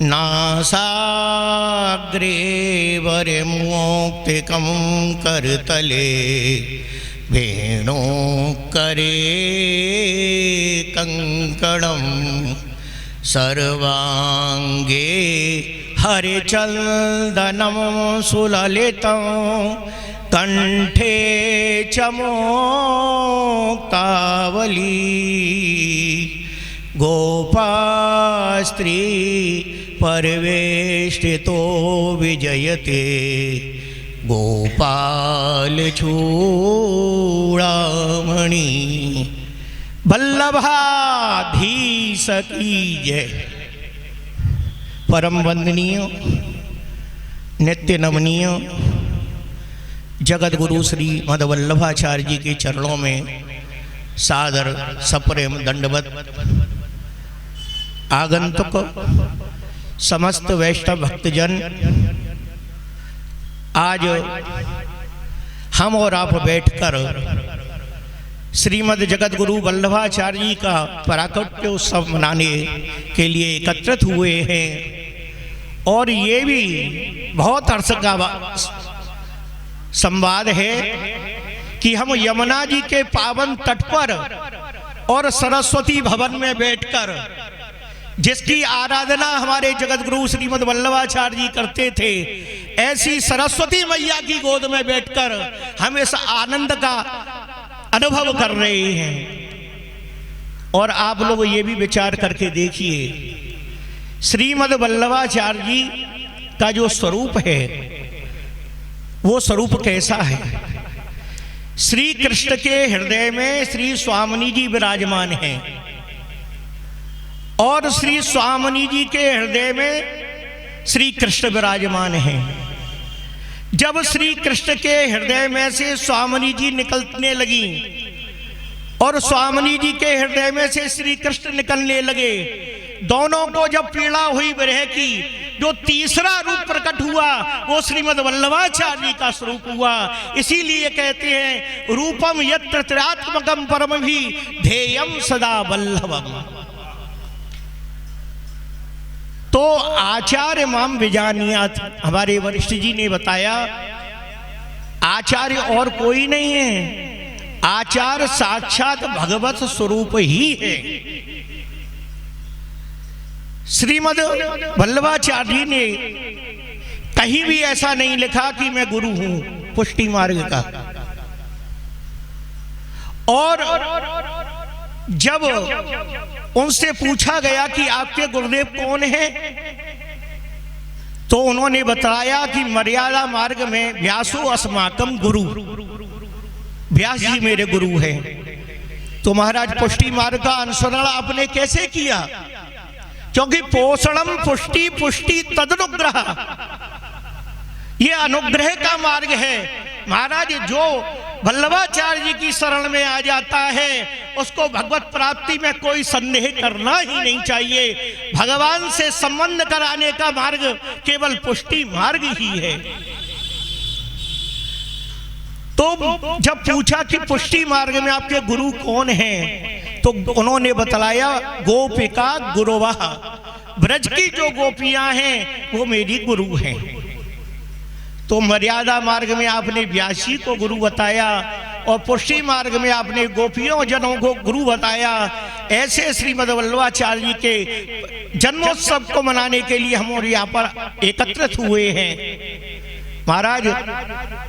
नासाग्रे वरमौक्तिकं करतले वेणुकरे कंकणं सर्वांगे हरिचंदनं सुललितं कंठे च मुक्तावली गोपास्त्री परिवेष्टितो विजयते गोपालचूड़ामणि वल्लभाधीश की जय। परम वंदनीय नित्य नमनीय जगत गुरु श्री मदवल्लभाचार्य जी के चरणों में सादर सप्रेम दंडवत। आगंतुक समस्त वैष्णव भक्तजन, आज हम और आप बैठकर श्रीमद् जगत गुरु वल्लभाचार्य जी का पराकट्य उत्सव मनाने के लिए एकत्रित हुए हैं। और ये भी बहुत हर्ष का संवाद है कि हम यमुना जी के पावन तट पर और सरस्वती भवन में बैठकर जिसकी आराधना हमारे जगत गुरु श्रीमद् वल्लभाचार्य जी करते थे, ऐसी सरस्वती मैया की गोद में बैठकर हम इस आनंद का अनुभव कर रहे हैं। और आप लोग ये भी विचार करके देखिए, श्रीमद् वल्लभाचार्य जी का जो स्वरूप है वो स्वरूप कैसा है। श्री कृष्ण के हृदय में श्री स्वामिनी जी विराजमान हैं और श्री स्वामिनी जी के हृदय में श्री कृष्ण विराजमान हैं। जब श्री कृष्ण के हृदय में से स्वामिनी जी निकलने लगी और स्वामिनी जी के हृदय में से श्री कृष्ण निकलने लगे, दोनों को जब पीड़ा हुई विरह की, जो तीसरा रूप प्रकट हुआ वो श्रीमद् वल्लभाचार्य जी का स्वरूप हुआ। इसीलिए कहते हैं रूपम यत्र त्रयात्मकम परम भी ध्येयम सदा वल्लभम। तो आचार्य माम विजानियात, हमारे वरिष्ठ जी ने बताया, आचार्य और कोई नहीं है, आचार्य साक्षात भगवत स्वरूप ही है। श्रीमद् वल्लभाचार्य जी ने कहीं भी ऐसा नहीं लिखा कि मैं गुरु हूं पुष्टि मार्ग का। और जब उनसे पूछा गया कि आपके गुरुदेव कौन हैं, तो उन्होंने बताया कि मर्यादा मार्ग में व्यासो अस्माकम गुरु, व्यास जी मेरे गुरु हैं। तो महाराज पुष्टि मार्ग का अनुसरण आपने कैसे किया? क्योंकि पोषणम पुष्टि पुष्टि तदनुग्रह, ये अनुग्रह का मार्ग है। महाराज जो वल्लभाचार्य जी की शरण में आ जाता है उसको भगवत प्राप्ति में कोई संदेह करना ही नहीं चाहिए। भगवान से संबंध कराने का मार्ग केवल पुष्टि मार्ग ही है। तो जब पूछा कि पुष्टि मार्ग में आपके गुरु कौन हैं, तो उन्होंने बतलाया गोपिका गुरुवाह, ब्रज की जो गोपियां हैं वो मेरी गुरु हैं। तो मर्यादा मार्ग में आपने व्यासी को गुरु बताया और पुष्टि मार्ग में आपने गोपियों जनों को गुरु बताया। ऐसे श्रीमद् वल्लभाचार्य जी के जन्मोत्सव को मनाने के लिए हम और यहाँ पर एकत्रित हुए हैं। महाराज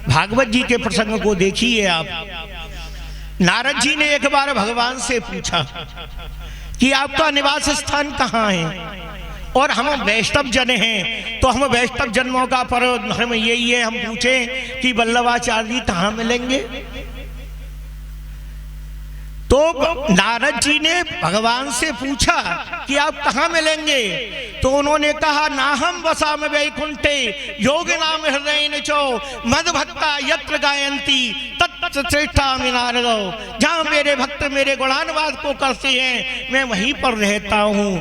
भागवत जी के प्रसंग को देखिए आप। नारद जी ने एक बार भगवान से पूछा कि आपका निवास स्थान कहाँ है, और हम वैष्णव जन हैं तो हम वैष्णव जन्मों का पर्व धर्म यही है, हम पूछें कि वल्लभाचार्य जी कहाँ मिलेंगे। तो नारद जी ने भगवान से पूछा कि आप कहाँ मिलेंगे, तो उन्होंने कहा नाहम वसाम वैकुंठे योग नाम हृदय निचो मद भक्ता यत्र गायंती तत्श्रेष्ठामि नारदो। जहाँ मेरे भक्त मेरे गुणानुवाद को करते हैं मैं वहीं पर रहता हूँ।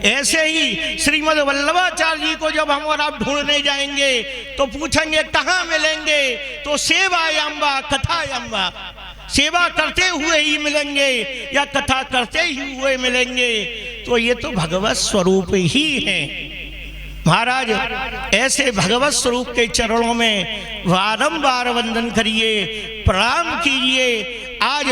ऐसे ही श्रीमद् वल्लभाचार्य जी को जब हम और आप ढूंढने जाएंगे तो पूछेंगे कहाँ मिलेंगे, तो सेवायाम्बा कथायाम्बा, सेवा करते हुए ही मिलेंगे या कथा करते ही हुए मिलेंगे। तो ये तो भगवत स्वरूप ही है। महाराज ऐसे भगवत स्वरूप के चरणों में बारंबार वंदन करिए, प्रणाम कीजिए। आज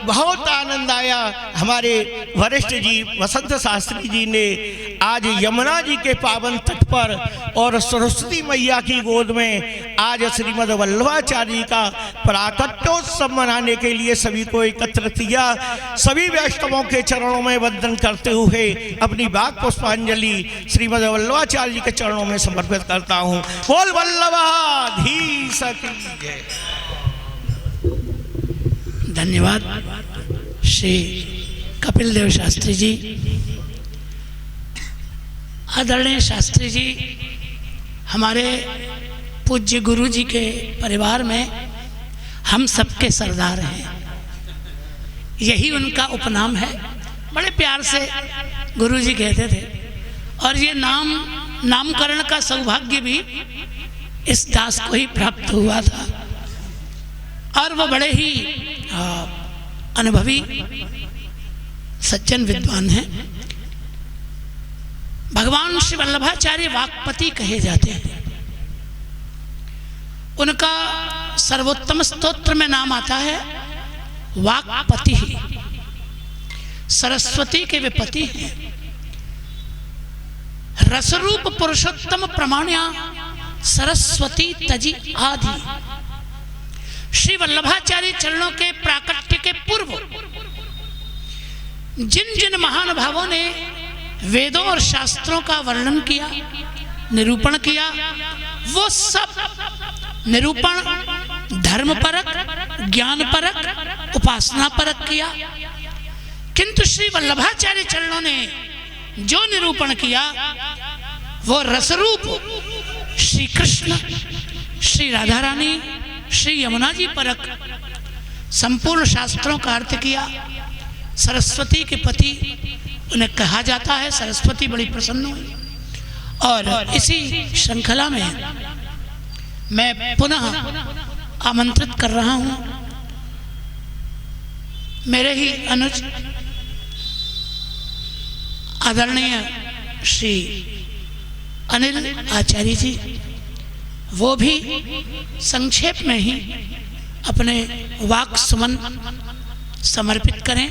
बहुत आनंद आया। हमारे वरिष्ठ जी वसंत शास्त्री जी ने आज यमुना जी के पावन तट पर और सरस्वती मैया की गोद में आज श्रीमद् वल्लभाचार्य जी का प्राकट्योत्सव मनाने के लिए सभी को एकत्र किया। सभी वैष्णवों के चरणों में वंदन करते हुए अपनी बाग पुष्पांजलि श्रीमद् वल्लभाचार्य जी के चरणों में समर्पित करता हूँ। बोल वल्लभाधीश की जय। धन्यवाद श्री कपिल देव शास्त्री जी। आदरणीय शास्त्री जी हमारे पूज्य गुरु जी के परिवार में हम सबके सरदार हैं, यही उनका उपनाम है। बड़े प्यार से गुरु जी कहते थे, और ये नामकरण का सौभाग्य भी इस दास को ही प्राप्त हुआ था। और वो बड़े ही अनुभवी सज्जन विद्वान हैं। भगवान श्री वल्लभाचार्य वाक्पति कहे जाते हैं। उनका सर्वोत्तम स्तोत्र में नाम आता है वाक्पति ही। सरस्वती के वे पति हैं। रसरूप पुरुषोत्तम प्रमाण्या सरस्वती तजी आदि। श्री वल्लभाचार्य चरणों के प्राकट्य के पूर्व जिन जिन महानुभावों ने वेदों और शास्त्रों का वर्णन किया, निरूपण किया, वो सब निरूपण धर्मपरक, ज्ञानपरक, उपासनापरक किया। किंतु श्री वल्लभाचार्य चरणों ने जो निरूपण किया वो रसरूप श्री कृष्ण, श्री राधा रानी, श्री यमुना जी परक संपूर्ण शास्त्रों का अर्थ किया। सरस्वती के पति उन्हें कहा जाता है। सरस्वती बड़ी प्रसन्न हुई। और इसी श्रृंखला में मैं पुनः आमंत्रित कर रहा हूं मेरे ही अनुज आदरणीय श्री अनिल आचार्य जी, वो भी संक्षेप में ही अपने वाक सुमन समर्पित करें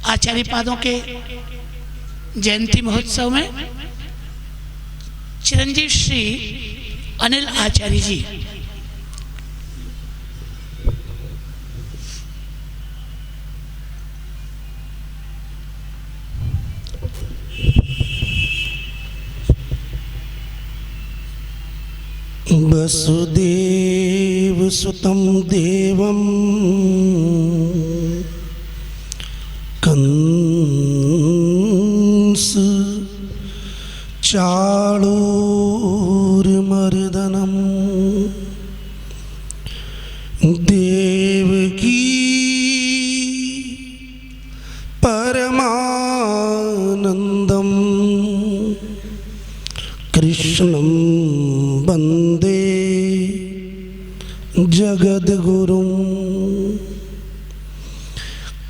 आचार्य पादों के जयंती महोत्सव में। चिरंजीव श्री अनिल आचार्य जी। वसुदेव सुतं देवं कंस चाणूरमर्दनं देवकी परमानंदं कृष्णं वंदे जगद्गुरुं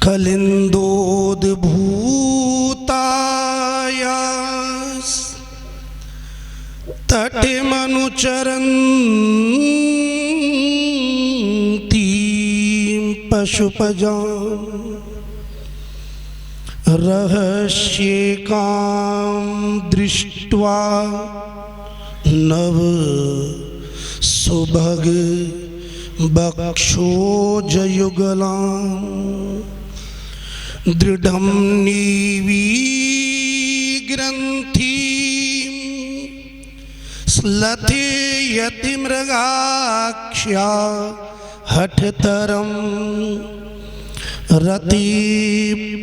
कलिन्दोद्भूतायास् तटे रतिमनुचरन्ती पशुपजां रहस्येकां दृष्ट्वा नव सुभग बक्षोजयुगलां दृढं निविग्रन्थिं स्लथयति मृगाक्ष्या हठतरं रति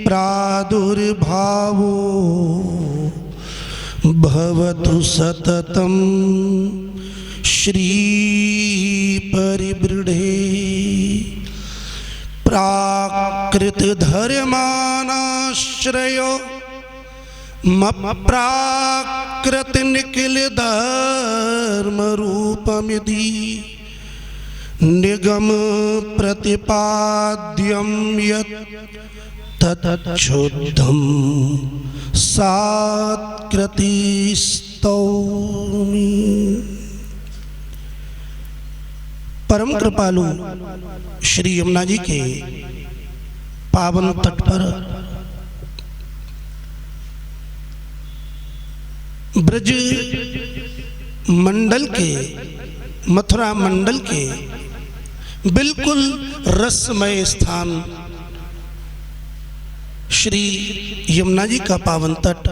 प्रादुर्भावो भवतु सततं श्री परिवृढे प्राकृत धर्मानाश्रयो मप्राकृत निखिल धर्म रूपमिति निगम प्रतिपाद्यं यत् तच्छुद्धं सात्कृतिस्तौमि। परम कृपालु श्री यमुना जी के पावन तट पर ब्रज मंडल के, मथुरा मंडल के बिल्कुल रसमय स्थान श्री यमुना जी का पावन तट,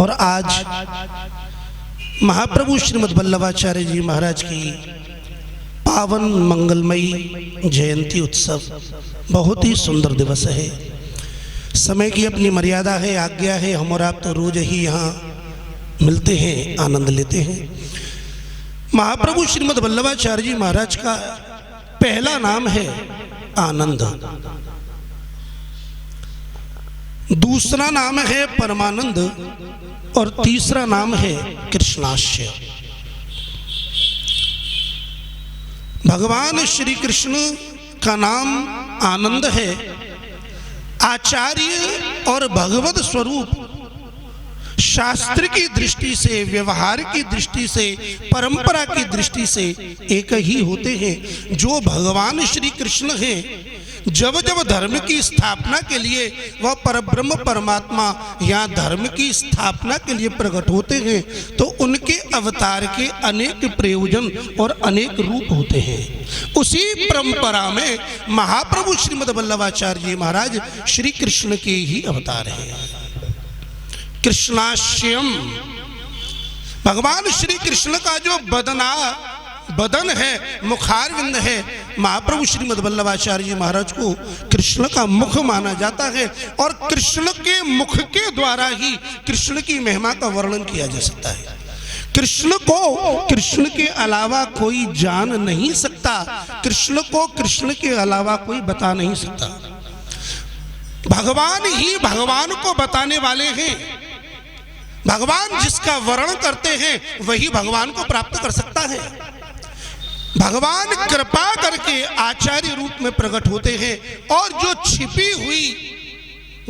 और आज महाप्रभु श्रीमद् वल्लभाचार्य जी महाराज की पावन मंगलमयी जयंती उत्सव बहुत ही सुंदर दिवस है। समय की अपनी मर्यादा है, आज्ञा है। हम और आप तो रोज ही यहाँ मिलते हैं, आनंद लेते हैं। महाप्रभु श्रीमद् वल्लभाचार्य जी महाराज का पहला नाम है आनंद, दूसरा नाम है परमानंद और तीसरा नाम है कृष्णाश्य। भगवान श्री कृष्ण का नाम आनंद है। आचार्य और भगवत स्वरूप शास्त्र की दृष्टि से, व्यवहार की दृष्टि से, परंपरा की दृष्टि से एक ही होते हैं। जो भगवान श्री कृष्ण हैं, जब जब धर्म की स्थापना के लिए वह परब्रह्म परमात्मा यहाँ धर्म की स्थापना के लिए प्रकट होते हैं, तो उनके अवतार के अनेक प्रयोजन और अनेक रूप होते हैं। उसी परंपरा में महाप्रभु श्रीमद् वल्लभाचार्य जी महाराज श्री कृष्ण के ही अवतार हैं। कृष्णाश्यम, भगवान श्री कृष्ण का जो बदन है, मुखारविंद है, महाप्रभु श्रीमद् वल्लभाचार्य जी महाराज को कृष्ण का मुख माना जाता है। और कृष्ण के मुख के द्वारा ही कृष्ण की महिमा का वर्णन किया जा सकता है। कृष्ण को कृष्ण के अलावा कोई जान नहीं सकता, कृष्ण को कृष्ण के अलावा कोई बता नहीं सकता। भगवान ही भगवान को बताने वाले हैं। भगवान जिसका वर्णन करते हैं वही भगवान को प्राप्त कर सकता है। भगवान कृपा करके आचार्य रूप में प्रकट होते हैं और जो छिपी हुई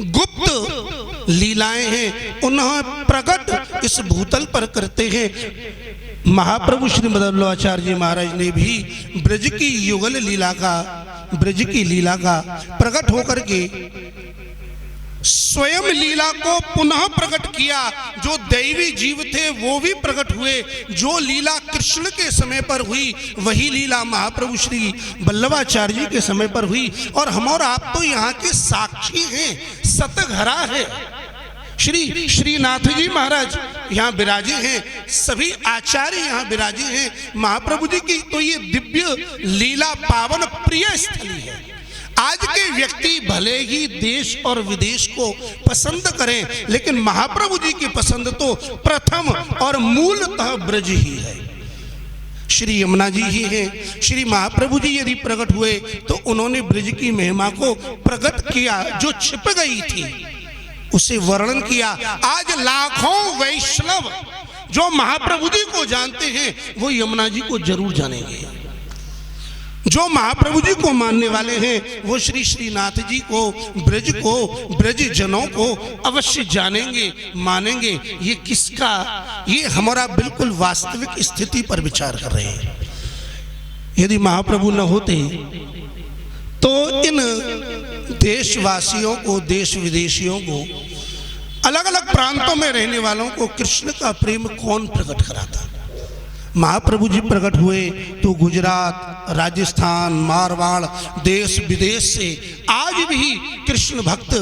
गुप्त लीलाएं हैं उन्हें प्रकट इस भूतल पर करते हैं। महाप्रभु श्रीमद् वल्लभाचार्य जी महाराज ने भी ब्रज की युगल लीला का, ब्रज की लीला का प्रकट होकर के स्वयं लीला को पुनः प्रकट किया। जो दैवी जीव थे वो भी प्रकट हुए। जो लीला कृष्ण के समय पर हुई वही लीला महाप्रभु श्री वल्लभाचार्य जी के समय पर हुई। और हम और आप तो यहाँ के साक्षी हैं, सतघरा है। श्री श्रीनाथ जी महाराज यहाँ विराजे हैं, सभी आचार्य यहाँ विराजे हैं। महाप्रभु जी की तो ये दिव्य लीला पावन प्रिय स्थली है। आज के व्यक्ति भले ही देश और विदेश को पसंद करें, लेकिन महाप्रभु जी की पसंद तो प्रथम और मूलतः ब्रज ही है। श्री यमुना जी ही हैं। श्री महाप्रभु जी यदि प्रकट हुए तो उन्होंने ब्रज की महिमा को प्रकट किया, जो छिप गई थी उसे वर्णन किया। आज लाखों वैष्णव जो महाप्रभु जी को जानते हैं वो यमुना जी को जरूर जानेंगे। जो महाप्रभु जी को मानने वाले हैं वो श्री श्रीनाथ जी को, ब्रज जनों को अवश्य जानेंगे, मानेंगे। ये किसका, ये हमारा बिल्कुल वास्तविक स्थिति पर विचार कर रहे हैं। यदि महाप्रभु न होते तो इन देशवासियों को, देश विदेशियों को, अलग अलग प्रांतों में रहने वालों को कृष्ण का प्रेम कौन प्रकट कराता। महाप्रभु जी प्रकट हुए तो गुजरात, राजस्थान, मारवाड़, देश विदेश से आज भी कृष्ण भक्त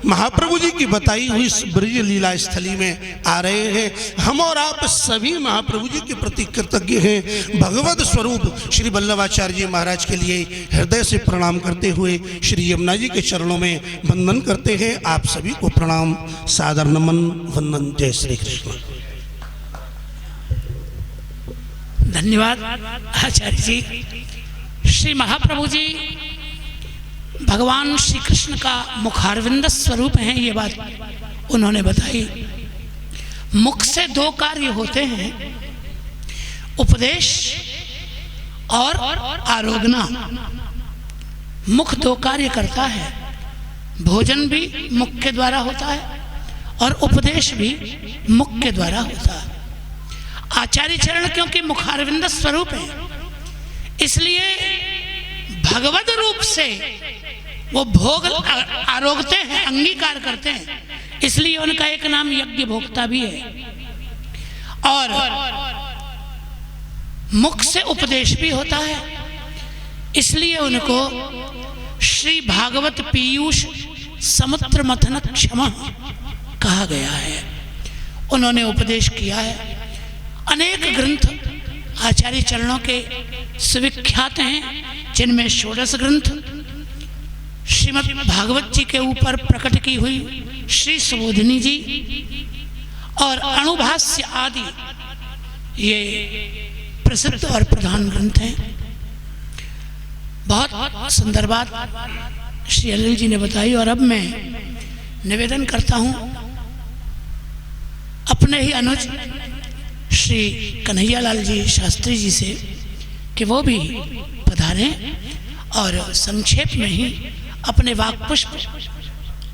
महाप्रभु जी की बताई हुई इस ब्रज लीला स्थली में आ रहे हैं। हम और आप सभी महाप्रभु जी के प्रति कृतज्ञ हैं। भगवत स्वरूप श्री वल्लभाचार्य जी महाराज के लिए हृदय से प्रणाम करते हुए श्री यमुना जी के चरणों में वंदन करते हैं। आप सभी को प्रणाम, सादर नमन, वंदन। जय श्री कृष्ण। धन्यवाद आचार्य जी। श्री महाप्रभु जी भगवान श्री कृष्ण का मुखारविंद स्वरूप हैं, ये बात उन्होंने बताई। मुख से दो कार्य होते हैं, उपदेश और आरोगना। मुख दो कार्य करता है, भोजन भी मुख के द्वारा होता है और उपदेश भी मुख के द्वारा होता है। आचार्य चरण क्योंकि मुखारविंद स्वरूप है, इसलिए भगवत रूप से वो भोग आरोगते हैं, अंगीकार करते हैं। इसलिए उनका एक नाम यज्ञ भोक्ता भी है और मुख से उपदेश भी होता है। इसलिए उनको श्री भागवत पीयूष समुद्र मथन क्षमा कहा गया है। उन्होंने उपदेश किया है। अनेक ग्रंथ आचार्य चरणों के सुविख्यात हैं, जिनमें षोडश ग्रंथ, श्रीमद् भागवत जी के ऊपर प्रकट की हुई श्री सुबोधिनी जी और अणुभाष्य आदि ये प्रसिद्ध और प्रधान ग्रंथ हैं। बहुत सुंदर बात श्री अनिल जी ने बताई। और अब मैं निवेदन करता हूँ अपने ही अनुज श्री कन्हैयालाल जी शास्त्री जी से कि वो भी पधारें और संक्षेप में ही अपने वाक्पुष्प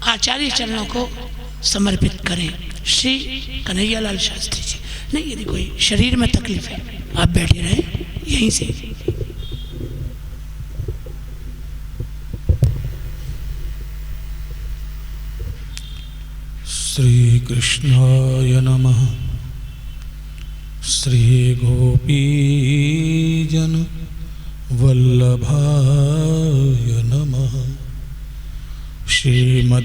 आचार्य चरणों को समर्पित करें। श्री कन्हैयालाल शास्त्री जी। नहीं, यदि कोई शरीर में तकलीफ है आप बैठे रहें यहीं से। श्री कृष्णाय नमः। श्री गोपीजन वल्लभाय नमः। श्रीमदाचार्य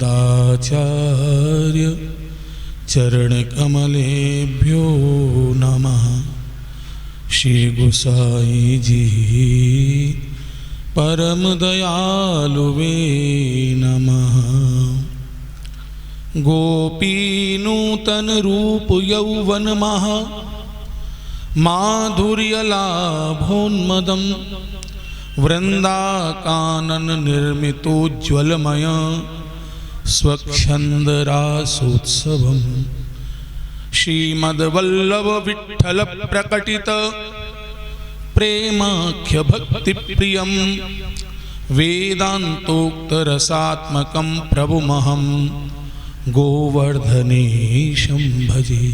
चरणकमलेभ्यो नमः। श्री गोसाई जी परम दयालुवे नमः। गोपीनूतन रूप यौवन महा माधुर्यलाभोन्मदं वृंदाकानन निर्मितोज्ज्वलमय स्वच्छंदरासोत्सवम् श्रीमद्वल्लभ विठ्ठल प्रकटित प्रेमाख्य भक्ति प्रियं वेदांतोक्त रसात्मकं प्रभुमहं गोवर्धनेशं भजे।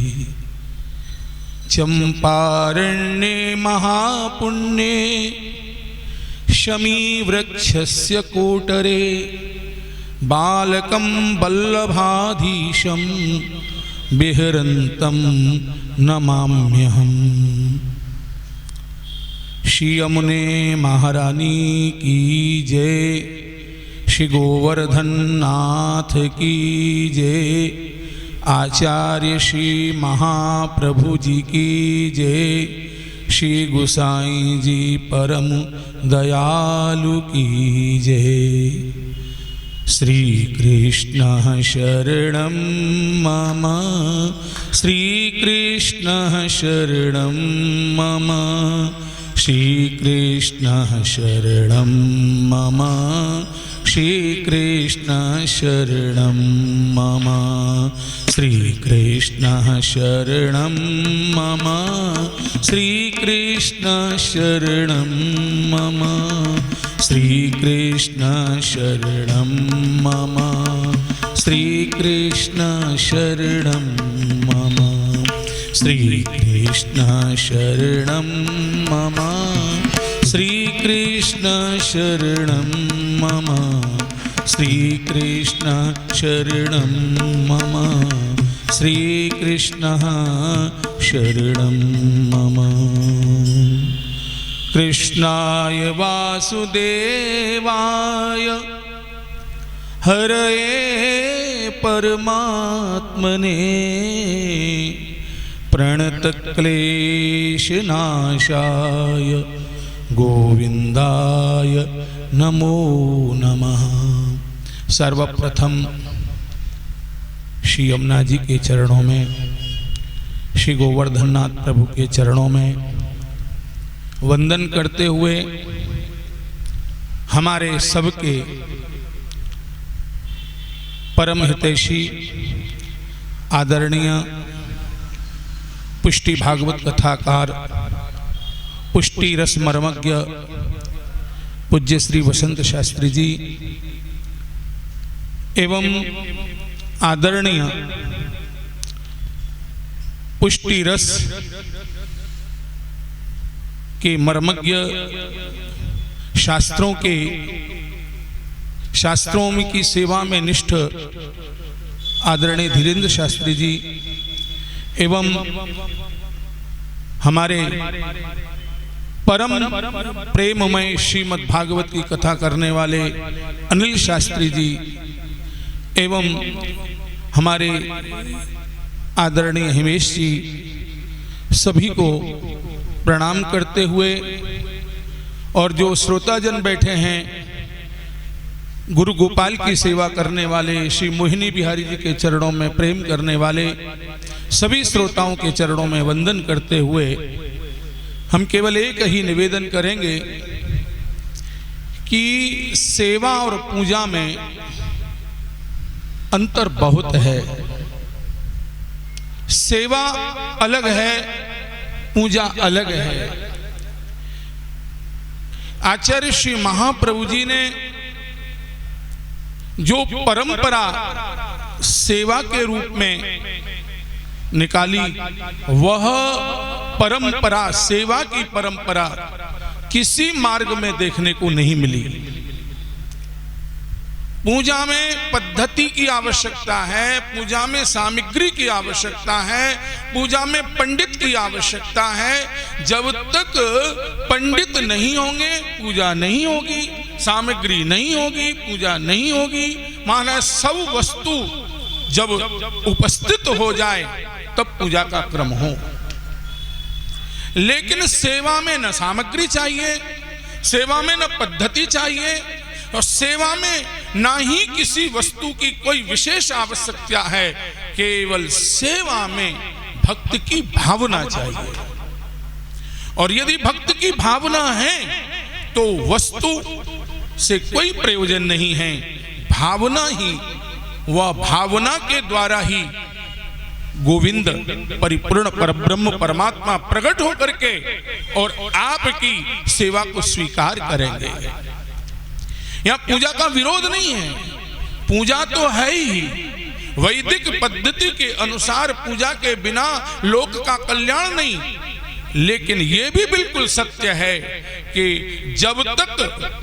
चंपारण्ये महापुण्ये शमी वृक्षस्य कोटरे बालकं वल्लभाधीशं विहरन्तं नमाम्यहम्। श्री यमुने महारानी की जय। श्री गोवर्धन नाथ की जय। आचार्य श्री महाप्रभु जी की जय। श्री गोसाई जी परम दयालु की जय। श्री कृष्ण शरणं मम। श्री कृष्ण शरणं मम। श्री कृष्ण शरणं मम। श्रीकृष्ण शरणं मम श्रीकृष्ण शरणं मम श्रीकृष्ण शरणं मम श्रीकृष्ण शरणं मम श्रीकृष्ण शरणं मम श्रीकृष्ण शरणं मम श्रीकृष्ण शरणं मम श्रीकृष्ण शरणं मम श्रीकृष्ण शरणं मम। कृष्णाय वासुदेवाय हरये परमात्मने प्रणतक्लेशनाशाय गोविंदाय नमो नमः। सर्वप्रथम श्री यमुना जी के चरणों में, श्री गोवर्धननाथ प्रभु के चरणों में वंदन करते हुए हमारे सबके परम हितैषी आदरणीय पुष्टि भागवत कथाकार पुष्टि रस मर्मज्ञ पूज्य श्री वसंत शास्त्री जी एवं आदरणीय पुष्टि रस के मर्मज्ञ शास्त्रों की सेवा में निष्ठ आदरणीय धीरेन्द्र शास्त्री जी एवं हमारे परम प्रेममय श्रीमद् भागवत की कथा करने वाले अनिल शास्त्री जी एवं हमारे आदरणीय हिमेश जी सभी को प्रणाम करते हुए और जो श्रोताजन बैठे हैं गुरु गोपाल की सेवा करने वाले श्री मोहिनी बिहारी जी के चरणों में प्रेम करने वाले सभी श्रोताओं के चरणों में वंदन करते हुए हम केवल एक ही निवेदन करेंगे कि सेवा और पूजा में अंतर बहुत है। सेवा अलग है, पूजा अलग है। आचार्य श्री महाप्रभु जी ने जो परंपरा सेवा के रूप में निकाली, वह परंपरा, सेवा की परंपरा किसी मार्ग में देखने को नहीं मिली। पूजा में पद्धति की आवश्यकता है, पूजा में सामग्री की आवश्यकता है, पूजा में पंडित की आवश्यकता है। जब तक पंडित नहीं होंगे पूजा नहीं होगी, सामग्री नहीं होगी, पूजा नहीं होगी। माना सब वस्तु जब उपस्थित हो जाए तब पूजा का क्रम हो। लेकिन सेवा में न सामग्री चाहिए, सेवा में न पद्धति चाहिए और सेवा में ना ही किसी वस्तु की कोई विशेष आवश्यकता है। केवल सेवा में भक्त की भावना चाहिए। और यदि भक्त की भावना है तो वस्तु से कोई प्रयोजन नहीं है। भावना ही, वह भावना के द्वारा ही गोविंद परिपूर्ण परब्रह्म परमात्मा प्रकट होकर के और आपकी सेवा को स्वीकार करेंगे। यहां पूजा का विरोध नहीं है, पूजा तो है ही। वैदिक पद्धति के अनुसार पूजा के बिना लोक का कल्याण नहीं। लेकिन यह भी बिल्कुल सत्य है कि जब तक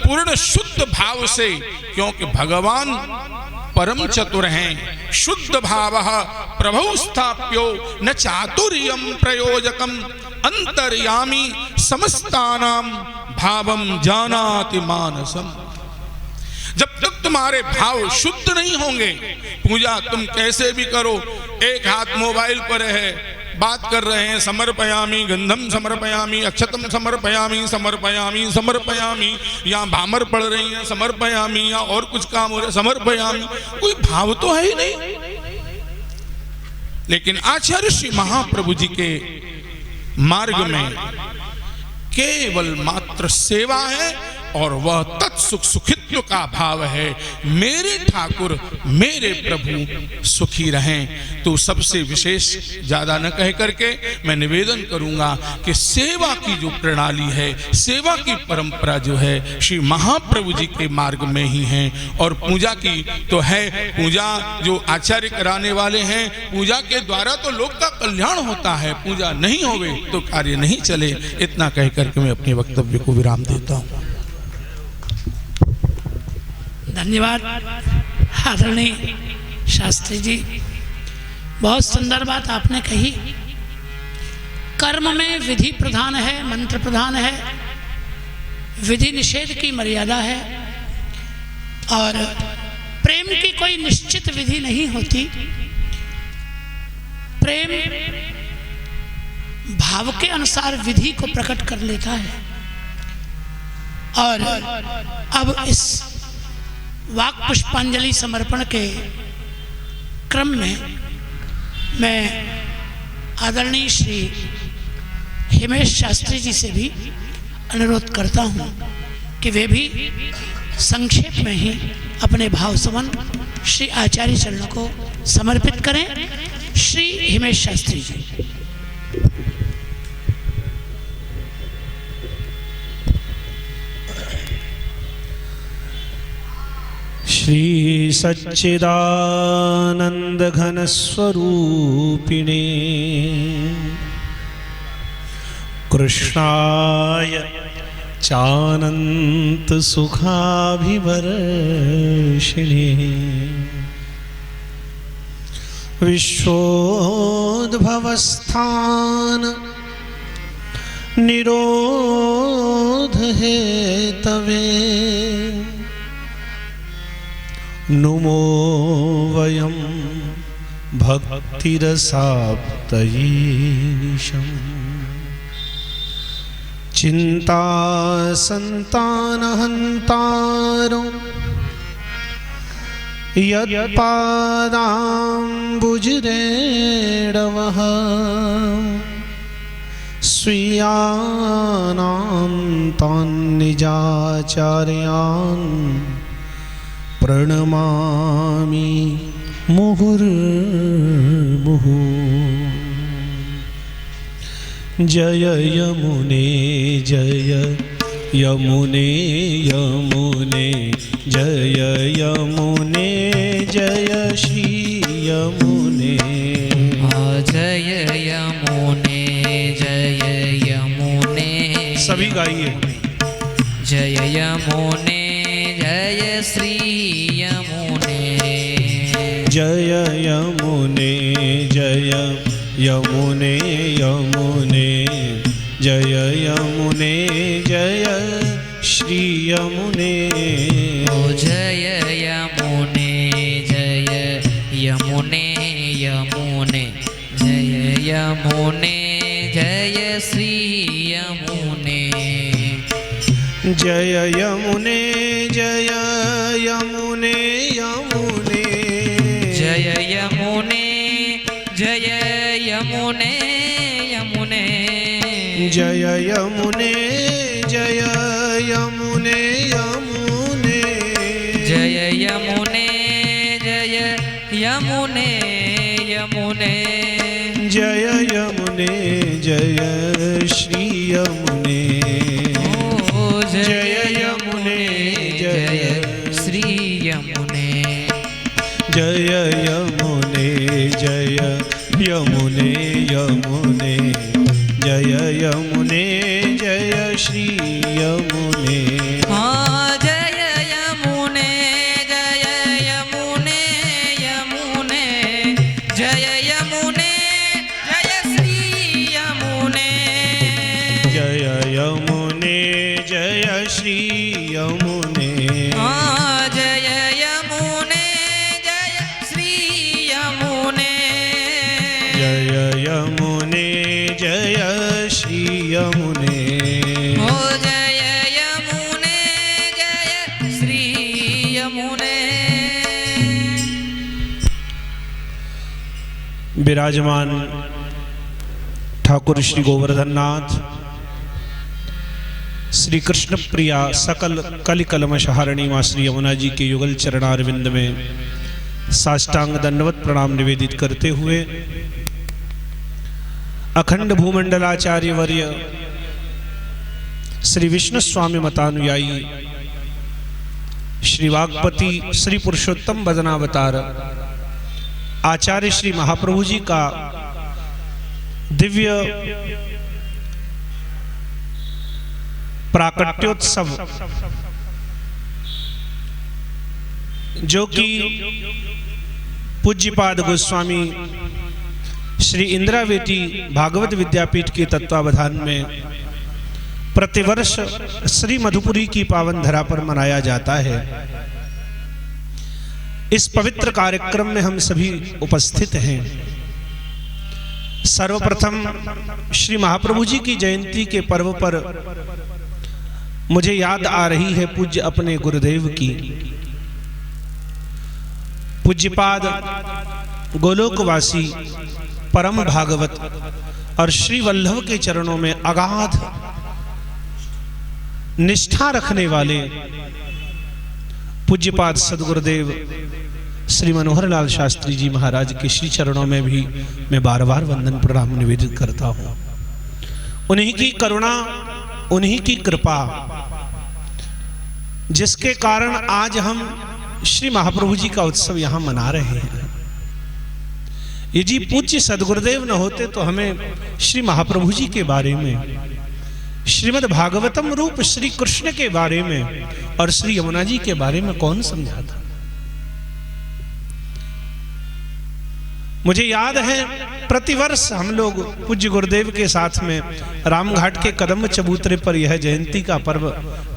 पूर्ण शुद्ध भाव से, क्योंकि भगवान परम चतुर हैं, शुद्ध भावः प्रभौ स्थाप्यो न चातुर्यम प्रयोजकम अंतर्यामी समस्तानाम भावम जानाति मानसम। जब तक तुम्हारे भाव शुद्ध नहीं होंगे, पूजा तुम कैसे भी करो, एक हाथ मोबाइल पर है, बात कर रहे हैं, समर्पयामी गंधम समर्पयामी अक्षतम समर्पयामी समर्पयामी समर्पयामी, या भामर पढ़ रही हैं समर्पयामी, या और कुछ काम हो रहा है समर्पयामी, कोई भाव तो है ही नहीं। लेकिन आचार्य श्री महाप्रभु जी के मार्ग में केवल मात्र सेवा है और वह तत्सुख सुखित्व का भाव है। मेरे ठाकुर मेरे प्रभु सुखी रहें। तो सबसे विशेष ज्यादा न कह करके मैं निवेदन करूंगा कि सेवा की जो प्रणाली है, सेवा की परंपरा जो है श्री महाप्रभु जी के मार्ग में ही है। और पूजा की तो है, पूजा जो आचार्य कराने वाले हैं, पूजा के द्वारा तो लोक का कल्याण होता है, पूजा नहीं होवे तो कार्य नहीं चले। इतना कह करके मैं अपने वक्तव्य को विराम देता हूँ। धन्यवाद आदरणीय शास्त्री जी, बहुत सुंदर बात आपने कही। कर्म में विधि प्रधान है, मंत्र प्रधान है, विधि निषेध की मर्यादा है, और प्रेम की कोई निश्चित विधि नहीं होती। प्रेम भाव के अनुसार विधि को प्रकट कर लेता है। और अब इस वाक पुष्पांजलि समर्पण के क्रम में मैं आदरणीय श्री हिमेश शास्त्री जी से भी अनुरोध करता हूं कि वे भी संक्षेप में ही अपने भाव सुमन श्री आचार्य चरणों को समर्पित करें। श्री हिमेश शास्त्री जी। श्री सच्चिदानंद घन स्वरूपिणे कृष्णाय चानंत सुखाभिवर्षिणे विश्वोद्भवस्थान निरोध हेतवे नुमो वयं भक्तिरसाप्तयीशम् चिंता संतानहंतारो यत्पादाम्बुजरेणवः स्वीयानां तान्निजाचार्यान् प्रणमामि मुहुर्मुहुः। जय यमुने जय यमुने यमुने जय यमुने जय श्री यमुने। जय यमुने जय यमुने सभी गाइए। जय यमुने जय श्री यमुने। जय यमुने जय यमुने यमुने जय यमुने जय श्री यमुने। जय यमुने जय यमुने यमुने जय यमुने जय श्री यमुने। जय यमुने जय यमुने यमुने जय यमुने जय यमुने यमुने जय यमुने जय यमुने यमुने जय यमुने जय यमुने यमुने जय यमुने जय श्री यमुने। जय यमुने जय श्री यमुने। जय यमुने जय यमुने यमुने जय यमुने जय श्री यमुने। हाँ जय यमुने जय यमुने यमुने जय यमुने जय श्री यमुने। जय यमुने जय श्री यमुने। हाँ जय यमुने जय श्री यमुने। जय यमुने जय श्री यमुने। ओ जय यमुने जय श्री यमुने। विराजमान ठाकुर श्री गोवर्धन नाथ श्री कृष्ण प्रिया सकल कलि कलमश हारिणी मां श्री यमुना जी के युगल चरणारविंद में साष्टांग दंडवत प्रणाम निवेदित करते हुए अखंड भूमंडलाचार्य वर्य श्री विष्णु स्वामी मतानुयायी श्री वागपति श्री पुरुषोत्तम बदनावतार आचार्य श्री महाप्रभु जी का दिव्य प्राकट्योत्सव जो कि पूज्यपाद गोस्वामी श्री इंदिरावेटी भागवत विद्यापीठ के तत्वावधान में प्रतिवर्ष श्री मधुपुरी की पावन धरा पर मनाया जाता है। इस पवित्र कार्यक्रम में हम सभी उपस्थित हैं। सर्वप्रथम श्री महाप्रभु जी की जयंती के पर्व पर मुझे याद आ रही है पूज्य अपने गुरुदेव की। पूज्यपाद गोलोकवासी परम भागवत और श्री वल्लभ के चरणों में अगाध निष्ठा रखने वाले पूज्यपाद सदगुरुदेव श्री मनोहर लाल शास्त्री जी महाराज के श्री चरणों में भी मैं बार बार वंदन प्रणाम निवेदित करता हूं। उन्हीं की करुणा, उन्हीं की कृपा, जिसके कारण आज हम श्री महाप्रभु जी का उत्सव यहां मना रहे हैं। यदि पूज्य सदगुरुदेव न होते तो हमें श्री महाप्रभु जी के बारे में, श्रीमद् भागवतम रूप श्री कृष्ण के बारे में और श्री यमुना जी के बारे में कौन समझाता। मुझे याद है प्रतिवर्ष हम लोग पूज्य गुरुदेव के साथ में रामघाट के कदम चबूतरे पर यह जयंती का पर्व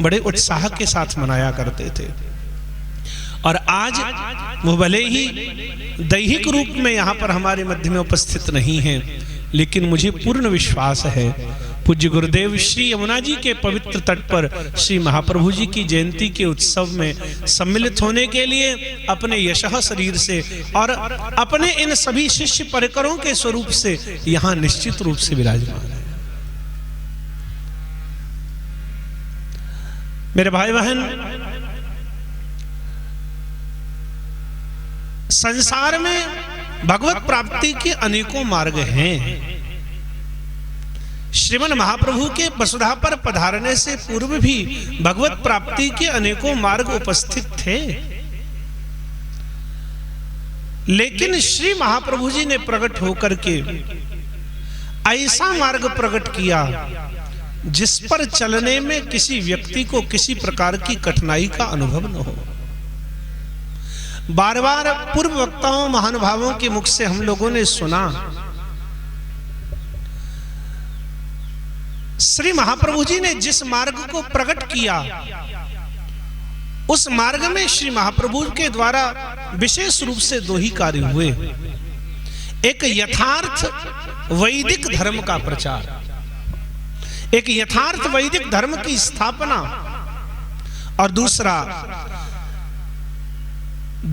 बड़े उत्साह के साथ मनाया करते थे। और आज वो भले ही दैहिक रूप में यहाँ पर हमारे मध्य में उपस्थित नहीं हैं, लेकिन मुझे पूर्ण विश्वास है पूज्य गुरुदेव श्री यमुना जी के पवित्र तट पर श्री महाप्रभु जी की जयंती के उत्सव में सम्मिलित होने के लिए अपने यशः शरीर से और अपने इन सभी शिष्य परिकरों के स्वरूप से यहाँ निश्चित रूप से विराजमान है। मेरे भाई बहन, संसार में भगवत प्राप्ति के अनेकों मार्ग हैं। श्रीमन महाप्रभु के वसुधा पर पधारने से पूर्व भी भगवत प्राप्ति के अनेकों मार्ग उपस्थित थे, लेकिन श्री महाप्रभु जी ने प्रकट होकर के ऐसा मार्ग प्रकट किया जिस पर चलने में किसी व्यक्ति को किसी प्रकार की कठिनाई का अनुभव न हो। बार बार पूर्व वक्ताओं महानुभावों के मुख से हम लोगों ने सुना, श्री महाप्रभु जी ने जिस मार्ग को प्रकट किया उस मार्ग में श्री महाप्रभु के द्वारा विशेष रूप से दो ही कार्य हुए। एक यथार्थ वैदिक धर्म का प्रचार, एक यथार्थ वैदिक धर्म की स्थापना, और दूसरा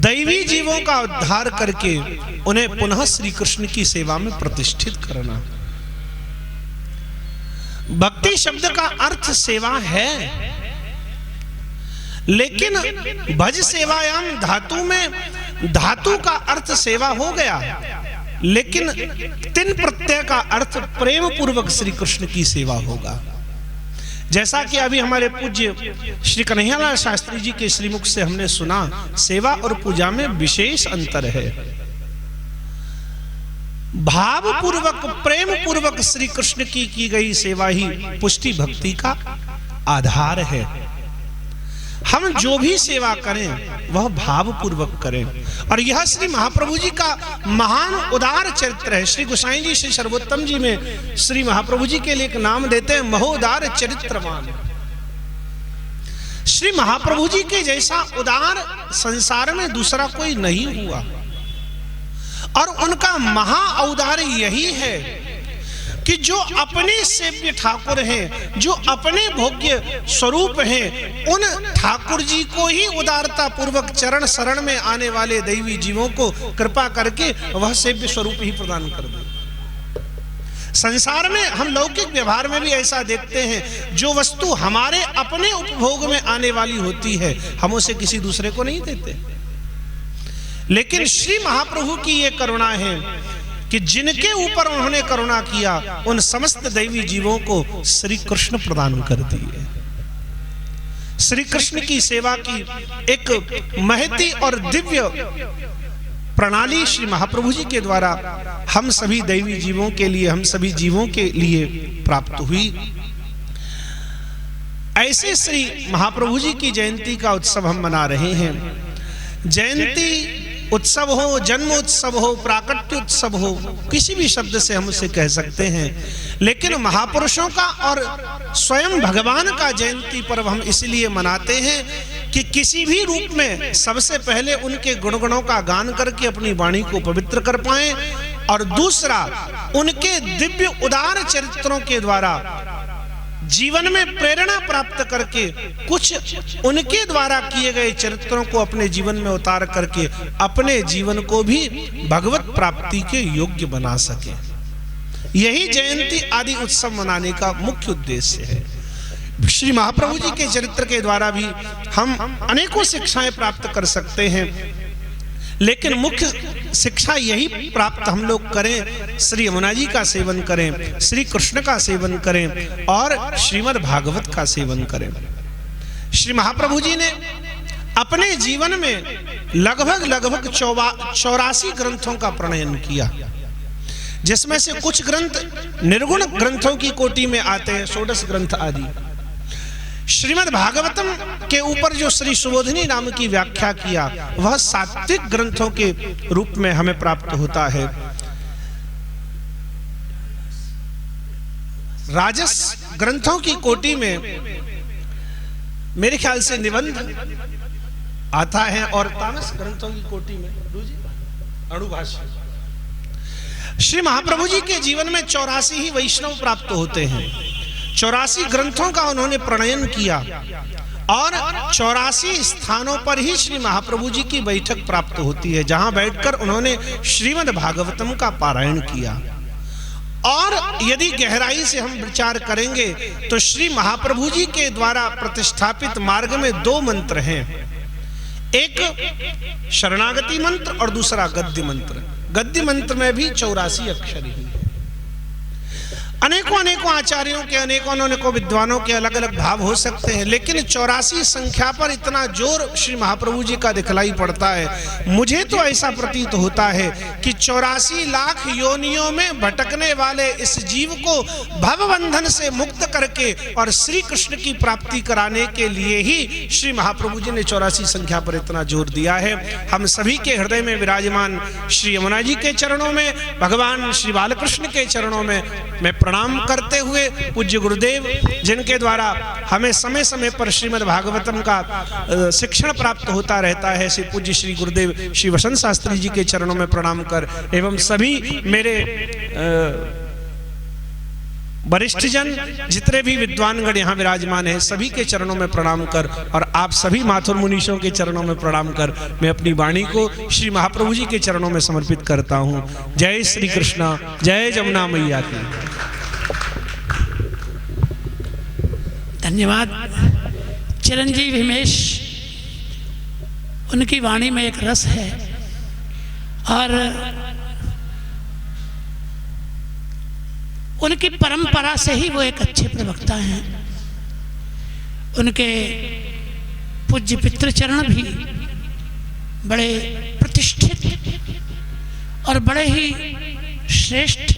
दैवी जीवों का उद्धार करके उन्हें पुनः श्री कृष्ण की सेवा में प्रतिष्ठित करना। भक्ति शब्द का अर्थ सेवा है, लेकिन भज सेवायाम धातु में धातु का अर्थ सेवा हो गया, लेकिन तिन प्रत्यय का अर्थ प्रेम पूर्वक श्री कृष्ण की सेवा होगा। जैसा कि अभी हमारे पूज्य श्री कन्हैयालाल शास्त्री जी के श्रीमुख से हमने सुना, सेवा और पूजा में विशेष अंतर है। भाव पूर्वक प्रेम पूर्वक श्री कृष्ण की गई सेवा ही पुष्टि भक्ति का आधार है। हम जो भी सेवा करें वह भाव पूर्वक करें, और यह श्री महाप्रभु जी का महान उदार चरित्र है। श्री गोसाई जी श्री सर्वोत्तम जी में श्री महाप्रभु जी के लिए एक नाम देते हैं महोदार चरित्रवान। श्री महाप्रभु जी के जैसा उदार संसार में दूसरा कोई नहीं हुआ, और उनका महा औदार्य यही है कि जो अपने सेव्य ठाकुर हैं, जो अपने भोग्य स्वरूप हैं, उन ठाकुर जी को ही उदारता पूर्वक चरण शरण में आने वाले दैवी जीवों को कृपा करके वह सेव्य स्वरूप ही प्रदान कर दे। संसार में हम लौकिक व्यवहार में भी ऐसा देखते हैं, जो वस्तु हमारे अपने उपभोग में आने वाली होती है हम उसे किसी दूसरे को नहीं देते। लेकिन श्री महाप्रभु की ये करुणा है कि जिनके ऊपर उन्होंने करुणा किया उन समस्त दैवी जीवों को श्री कृष्ण प्रदान कर दिए। श्री कृष्ण की सेवा की एक महती और दिव्य प्रणाली श्री महाप्रभु जी के द्वारा हम सभी दैवी जीवों के लिए, हम सभी जीवों के लिए प्राप्त हुई। ऐसे श्री महाप्रभु जी की जयंती का उत्सव हम मना रहे हैं। जयंती उत्सव हो, जन्म उत्सव हो, प्राकट्य उत्सव हो, किसी भी शब्द से हम उसे कह सकते हैं, लेकिन महापुरुषों का और स्वयं भगवान का जयंती पर्व हम इसलिए मनाते हैं कि किसी भी रूप में सबसे पहले उनके गुणगणों का गान करके अपनी वाणी को पवित्र कर पाएं, और दूसरा उनके दिव्य उदार चरित्रों के द्वारा जीवन में प्रेरणा प्राप्त करके कुछ उनके द्वारा किए गए चरित्रों को अपने जीवन में उतार करके अपने जीवन को भी भगवत प्राप्ति के योग्य बना सके। यही जयंती आदि उत्सव मनाने का मुख्य उद्देश्य है। श्री महाप्रभु जी के चरित्र के द्वारा भी हम अनेकों शिक्षाएं प्राप्त कर सकते हैं, लेकिन मुख्य शिक्षा यही प्राप्त हम लोग करें, श्री यमुना जी का सेवन करें, श्री कृष्ण का सेवन करें और श्रीमद् भागवत का सेवन करें। श्री महाप्रभु जी ने अपने जीवन में लगभग 84 ग्रंथों का प्रणयन किया, जिसमें से कुछ ग्रंथ निर्गुण ग्रंथों की कोटि में आते हैं, 16 ग्रंथ आदि। श्रीमद् भागवतम के ऊपर जो श्री सुबोधिनी नाम की व्याख्या किया वह सात्विक ग्रंथों के रूप में हमें प्राप्त होता है। राजस ग्रंथों की कोटि में मेरे ख्याल से निबंध आता है, और तामस ग्रंथों की कोटि में अणुभाष्य। श्री महाप्रभु जी के जीवन में 84 ही वैष्णव प्राप्त होते हैं। 84 ग्रंथों का उन्होंने प्रणयन किया और 84 स्थानों पर ही श्री महाप्रभु जी की बैठक प्राप्त होती है, जहां बैठकर उन्होंने श्रीमद् भागवतम का पारायण किया। और यदि गहराई से हम विचार करेंगे तो श्री महाप्रभु जी के द्वारा प्रतिष्ठापित मार्ग में 2 मंत्र हैं, एक शरणागति मंत्र और दूसरा गद्य मंत्र। गद्य मंत्र में भी 84 अक्षर ही। अनेकों आचार्यों के, अनेकों विद्वानों के अलग अलग भाव हो सकते हैं, लेकिन 84 संख्या पर इतना जोर श्री महाप्रभु जी का दिखलाई पड़ता है। मुझे तो ऐसा प्रतीत होता है कि 84 लाख योनियों में भटकने वाले इस जीव को भवबंधन से मुक्त करके और श्री कृष्ण की प्राप्ति कराने के लिए ही श्री महाप्रभु जी ने 84 संख्या पर इतना जोर दिया है। हम सभी के हृदय में विराजमान श्री यमुना जी के चरणों में, भगवान श्री बालकृष्ण के चरणों में मैं प्रणाम करते हुए पूज्य गुरुदेव जिनके द्वारा हमें समय समय पर श्रीमद् भागवतम का शिक्षण प्राप्त होता रहता है, श्री पूज्य श्री गुरुदेव श्री वसंत शास्त्री जी के चरणों में प्रणाम कर, एवं सभी मेरे वरिष्ठ जन जितने भी विद्वानगण यहाँ विराजमान हैं सभी के चरणों में प्रणाम कर, और आप सभी माथुर मुनीषों के चरणों में प्रणाम कर मैं अपनी वाणी को श्री महाप्रभु जी के चरणों में समर्पित करता हूँ। जय श्री कृष्ण, जय जमुना मैया की। धन्यवाद। चिरंजीव हिमेश, उनकी वाणी में एक रस है और उनकी परंपरा से ही वो एक अच्छे प्रवक्ता हैं। उनके पूज्य पितृचरण भी बड़े प्रतिष्ठित और बड़े ही श्रेष्ठ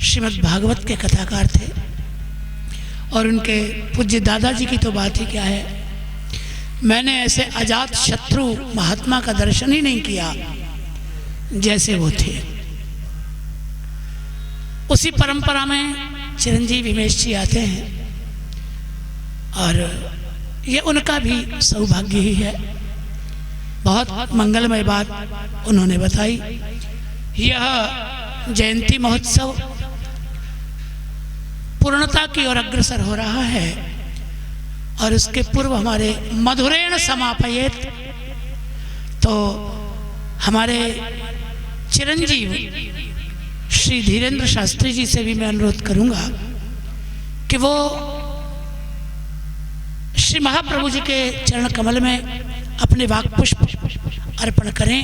श्रीमद् भागवत के कथाकार थे, और उनके पूज्य दादाजी की तो बात ही क्या है। मैंने ऐसे अजात शत्रु महात्मा का दर्शन ही नहीं किया जैसे वो थे। उसी परंपरा में चिरंजीव हिमेश जी आते हैं और ये उनका भी सौभाग्य ही है। बहुत मंगलमय बात उन्होंने बताई। यह जयंती महोत्सव पूर्णता की ओर अग्रसर हो रहा है और उसके पूर्व हमारे मधुरेण समापयेत, तो हमारे चिरंजीव श्री धीरेन्द्र शास्त्री जी से भी मैं अनुरोध करूंगा कि वो श्री महाप्रभु जी के चरण कमल में अपने वाक पुष्प अर्पण करें,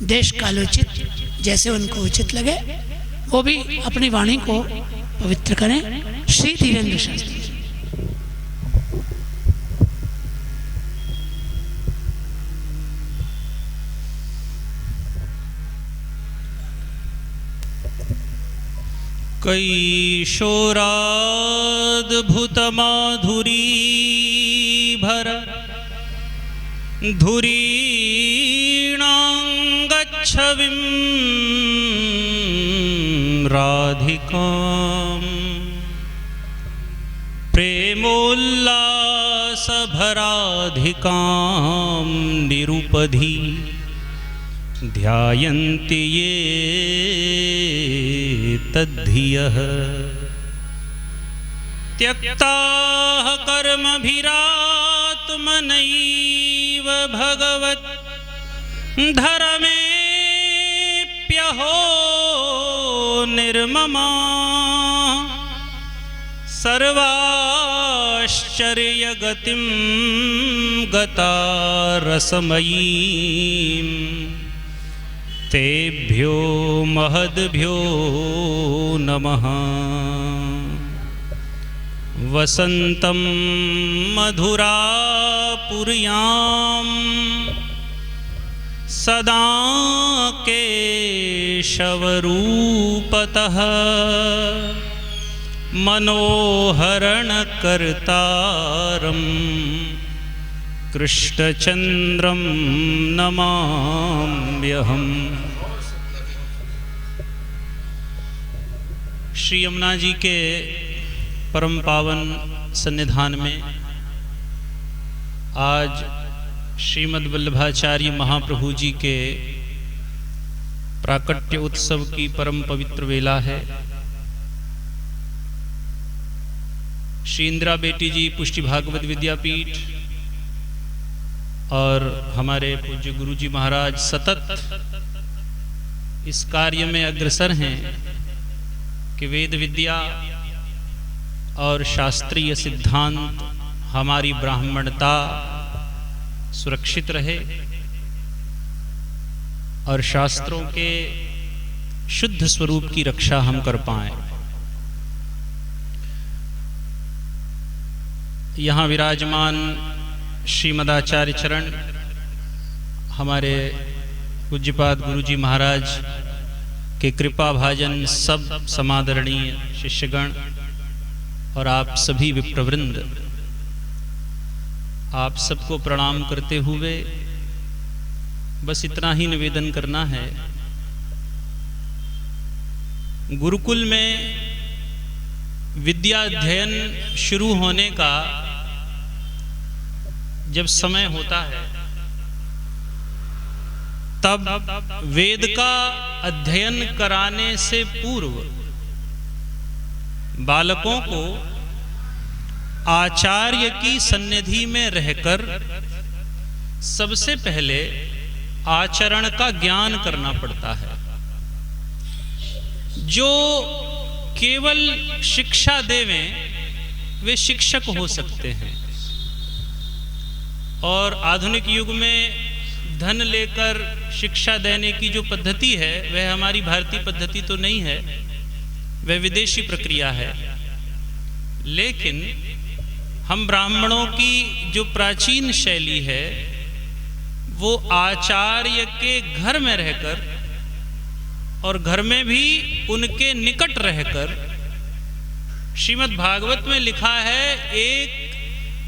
देश कालोचित जैसे उनको उचित लगे वो भी अपनी वाणी को पवित्र करें। श्री धीरेन्द्र शास्त्री। कैशोराद्भुतमाधुरी भर धुरीणाङ्गच्छविं राधिकां प्रेमोल्लासभराधिकां निरुपधि ध्यायन्ति ये तद्धियः त्यक्ताः कर्मभिरात्मनैव भगवत् धर्मेऽप्यहो निर्ममा सर्वाश्चर्यगतिं गता रसमयीं तेभ्यो महद्भ्यो नमः। वसन्तं मधुरापुर्यां सदा केशवरूपतः मनोहरणकर्तारं कृष्णचन्द्रं नमाम्यहम्। श्री यमुना जी के परम पावन सन्निधान में आज श्रीमद् वल्लभाचार्य महाप्रभु जी के प्राकट्य उत्सव की परम पवित्र वेला है। श्री इंदिरा बेटी जी पुष्टि भागवत विद्यापीठ और हमारे पूज्य गुरु जी महाराज सतत इस कार्य में अग्रसर हैं कि वेद विद्या और शास्त्रीय सिद्धांत हमारी ब्राह्मणता सुरक्षित रहे और शास्त्रों के शुद्ध स्वरूप की रक्षा हम कर पाएं। यहाँ विराजमान श्रीमदाचार्य चरण हमारे पूज्यपाद गुरु जी महाराज के कृपा भाजन सब समादरणीय शिष्यगण और आप सभी विप्रवृंद, आप सबको प्रणाम करते हुए बस इतना ही निवेदन करना है। गुरुकुल में विद्या अध्ययन शुरू होने का जब समय होता है तब वेद का अध्ययन कराने से पूर्व बालकों को आचार्य की सन्निधि में रहकर सबसे पहले आचरण का ज्ञान करना पड़ता है। जो केवल शिक्षा देवें वे शिक्षक हो सकते हैं और आधुनिक युग में धन लेकर शिक्षा देने की जो पद्धति है वह हमारी भारतीय पद्धति तो नहीं है, वह विदेशी प्रक्रिया है। लेकिन हम ब्राह्मणों की जो प्राचीन शैली है वो आचार्य के घर में रहकर और घर में भी उनके निकट रहकर, श्रीमद् भागवत में लिखा है एक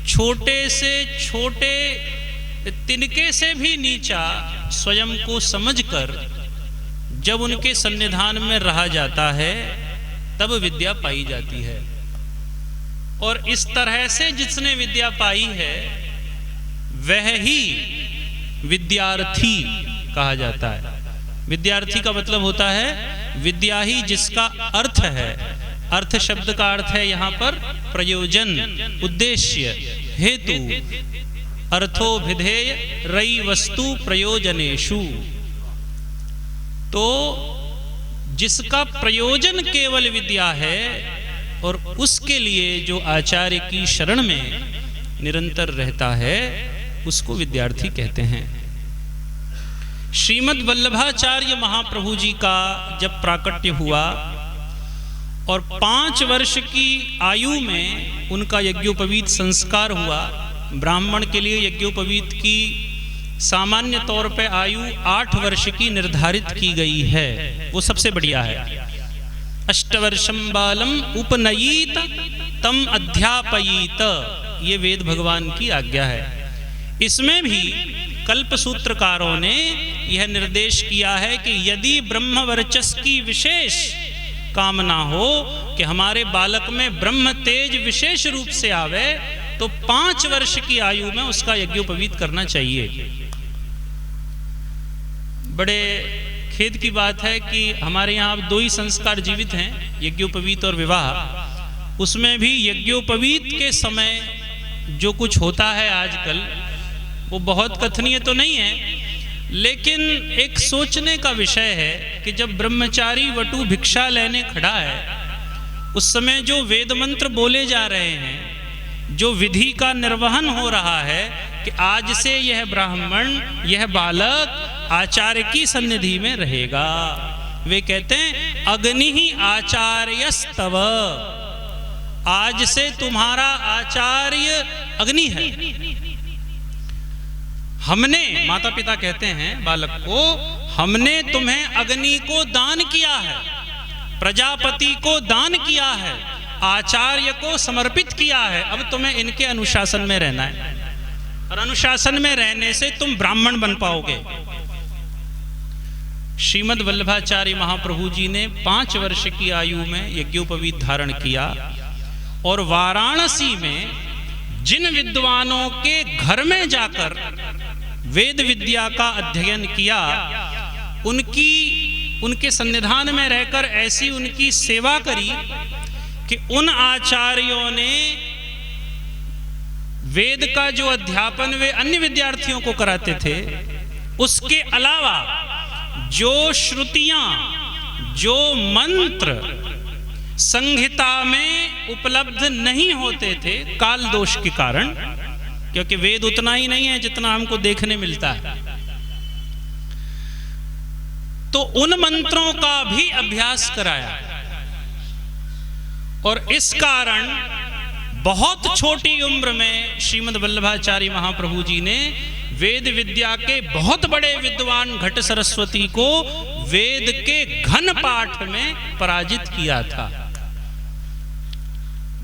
छोटे से छोटे तिनके से भी नीचा स्वयं को समझकर जब उनके सन्निधान में रहा जाता है तब विद्या पाई जाती है। और इस तरह से जिसने विद्या पाई है वह ही विद्यार्थी कहा जाता है। विद्यार्थी का मतलब होता है विद्या ही जिसका अर्थ है। अर्थ शब्द का अर्थ है यहाँ पर प्रयोजन, उद्देश्य, हेतु। अर्थो भिधेय रई वस्तु प्रयोजनेषु। तो जिसका प्रयोजन केवल विद्या है और उसके लिए जो आचार्य की शरण में निरंतर रहता है उसको विद्यार्थी कहते हैं। श्रीमद् वल्लभाचार्य महाप्रभु जी का जब प्राकट्य हुआ और 5 वर्ष की आयु में उनका यज्ञोपवीत संस्कार हुआ। ब्राह्मण के लिए यज्ञोपवीत की सामान्य तौर पे आयु 8 वर्ष की निर्धारित की गई है, वो सबसे बढ़िया है। 8 वर्षम बालम उपनयीत तम अध्यापयीत, ये वेद भगवान की आज्ञा है। इसमें भी कल्प सूत्रकारों ने यह निर्देश किया है कि यदि ब्रह्म वर्चस की विशेष कामना हो कि हमारे बालक में ब्रह्म तेज विशेष रूप से आवे तो 5 वर्ष की आयु में उसका यज्ञोपवीत करना चाहिए। बड़े खेद की बात है कि हमारे यहाँ अब 2 ही संस्कार जीवित हैं, यज्ञोपवीत और विवाह। उसमें भी यज्ञोपवीत के समय जो कुछ होता है आजकल वो बहुत कथनीय तो नहीं है, लेकिन एक सोचने का विषय है कि जब ब्रह्मचारी वटु भिक्षा लेने खड़ा है उस समय जो वेद मंत्र बोले जा रहे हैं, जो विधि का निर्वहन हो रहा है कि आज से यह ब्राह्मण, यह बालक आचार्य की सन्निधि में रहेगा। वे कहते हैं अग्नि ही आचार्यस्तव, आज से तुम्हारा आचार्य अग्नि है। हमने, माता पिता कहते हैं बालक को, हमने तुम्हें अग्नि को दान किया है, प्रजापति को दान किया है, आचार्य को समर्पित किया है, अब तुम्हें इनके अनुशासन में रहना है और अनुशासन में रहने से तुम ब्राह्मण बन पाओगे। श्रीमद् वल्लभाचार्य महाप्रभु जी ने 5 वर्ष की आयु में यज्ञोपवीत धारण किया और वाराणसी में जिन विद्वानों के घर में जाकर वेद विद्या का अध्ययन किया, उनके सन्निधान में रहकर ऐसी उनकी सेवा करी कि उन आचार्यों ने वेद का जो अध्यापन वे अन्य विद्यार्थियों को कराते थे, उसके अलावा जो श्रुतियां, जो मंत्र संहिता में उपलब्ध नहीं होते थे काल दोष के कारण, क्योंकि वेद उतना ही नहीं है जितना हमको देखने मिलता है, तो उन मंत्रों का भी अभ्यास कराया। और इस कारण बहुत छोटी उम्र में श्रीमद् वल्लभाचार्य महाप्रभु जी ने वेद विद्या के बहुत बड़े विद्वान घट सरस्वती को वेद के घन पाठ में पराजित किया था।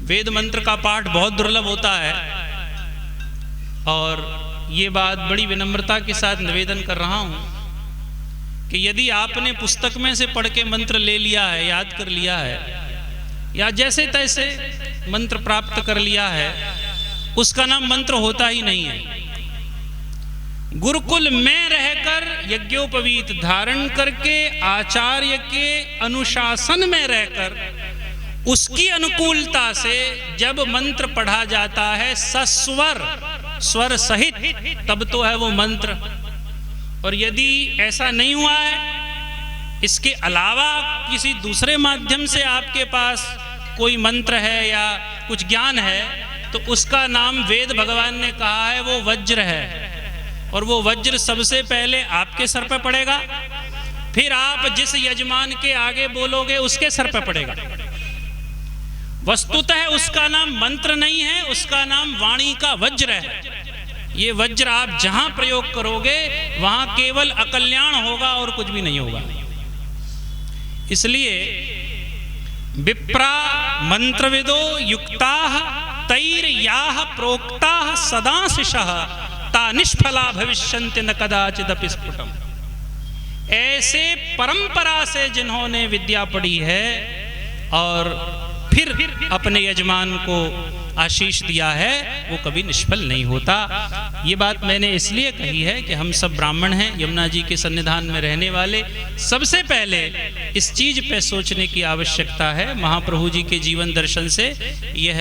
वेद मंत्र का पाठ बहुत दुर्लभ होता है और ये बात बड़ी विनम्रता के साथ निवेदन कर रहा हूं कि यदि आपने पुस्तक में से पढ़ के मंत्र ले लिया है, याद कर लिया है, या जैसे तैसे मंत्र प्राप्त कर लिया है, उसका नाम मंत्र होता ही नहीं है। गुरुकुल में रहकर यज्ञोपवीत धारण करके आचार्य के अनुशासन में रहकर उसकी अनुकूलता से जब मंत्र पढ़ा जाता है सस्वर, स्वर सहित, तब तो है वो मंत्र। और यदि ऐसा नहीं हुआ है, इसके अलावा किसी दूसरे माध्यम से आपके पास कोई मंत्र है या कुछ ज्ञान है, तो उसका नाम वेद भगवान ने कहा है वो वज्र है, और वो वज्र सबसे पहले आपके सर पर पड़ेगा, फिर आप जिस यजमान के आगे बोलोगे उसके सर पर पड़ेगा। वस्तुतः उसका नाम मंत्र नहीं है, उसका नाम वाणी का वज्र है। ये वज्र आप जहां प्रयोग करोगे वहां केवल अकल्याण होगा और कुछ भी नहीं होगा। इसलिए विप्रा मंत्रविदो युक्ताः तैर्याः प्रोक्ताः सदाशिषः ता निष्फला भविष्यन्ति न कदाचिदपि स्फुटम्। ऐसे परंपरा से जिन्होंने विद्या पढ़ी है और फिर अपने यजमान को आशीष दिया है, वो कभी निष्फल नहीं होता। ये बात मैंने इसलिए कही है कि हम सब ब्राह्मण हैं, यमुना जी के सन्निधान में रहने वाले। सबसे पहले इस चीज पे सोचने की आवश्यकता है। महाप्रभु जी के जीवन दर्शन से यह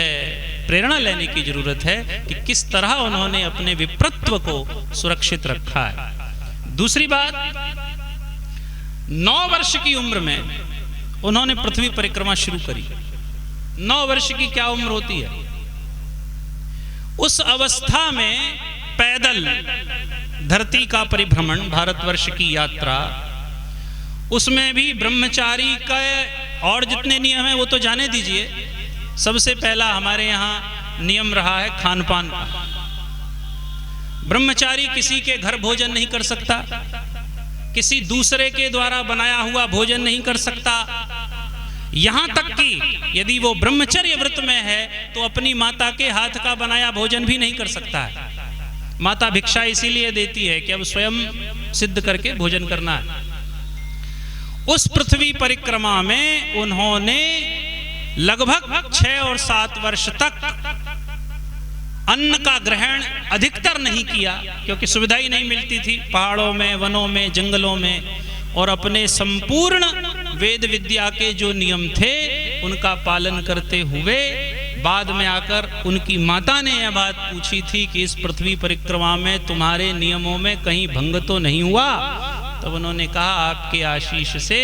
प्रेरणा लेने की जरूरत है कि किस तरह उन्होंने अपने विप्रत्व को सुरक्षित रखा है। दूसरी बात, 9 वर्ष की उम्र में उन्होंने पृथ्वी परिक्रमा शुरू करी। 9 वर्ष की क्या उम्र होती है? उस अवस्था में पैदल धरती का परिभ्रमण, भारतवर्ष की यात्रा, उसमें भी ब्रह्मचारी का और जितने नियम हैं वो तो जाने दीजिए। सबसे पहला हमारे यहाँ नियम रहा है खान पान का। ब्रह्मचारी किसी के घर भोजन नहीं कर सकता, किसी दूसरे के द्वारा बनाया हुआ भोजन नहीं कर सकता। यहां तक कि यदि वो ब्रह्मचर्य व्रत में है तो अपनी माता के हाथ का बनाया भोजन भी नहीं कर सकता है। माता भिक्षा इसीलिए देती है कि अब स्वयं सिद्ध करके भोजन करना है। उस पृथ्वी परिक्रमा में उन्होंने लगभग 6 और 7 वर्ष तक अन्न का ग्रहण अधिकतर नहीं किया, क्योंकि सुविधा ही नहीं मिलती थी पहाड़ों में, वनों में, जंगलों में। और अपने संपूर्ण वेद विद्या के जो नियम थे उनका पालन करते हुए बाद में आकर उनकी माता ने यह बात पूछी थी कि इस पृथ्वी परिक्रमा में तुम्हारे नियमों में कहीं भंग तो नहीं हुआ? तब उन्होंने कहा, आपके आशीष से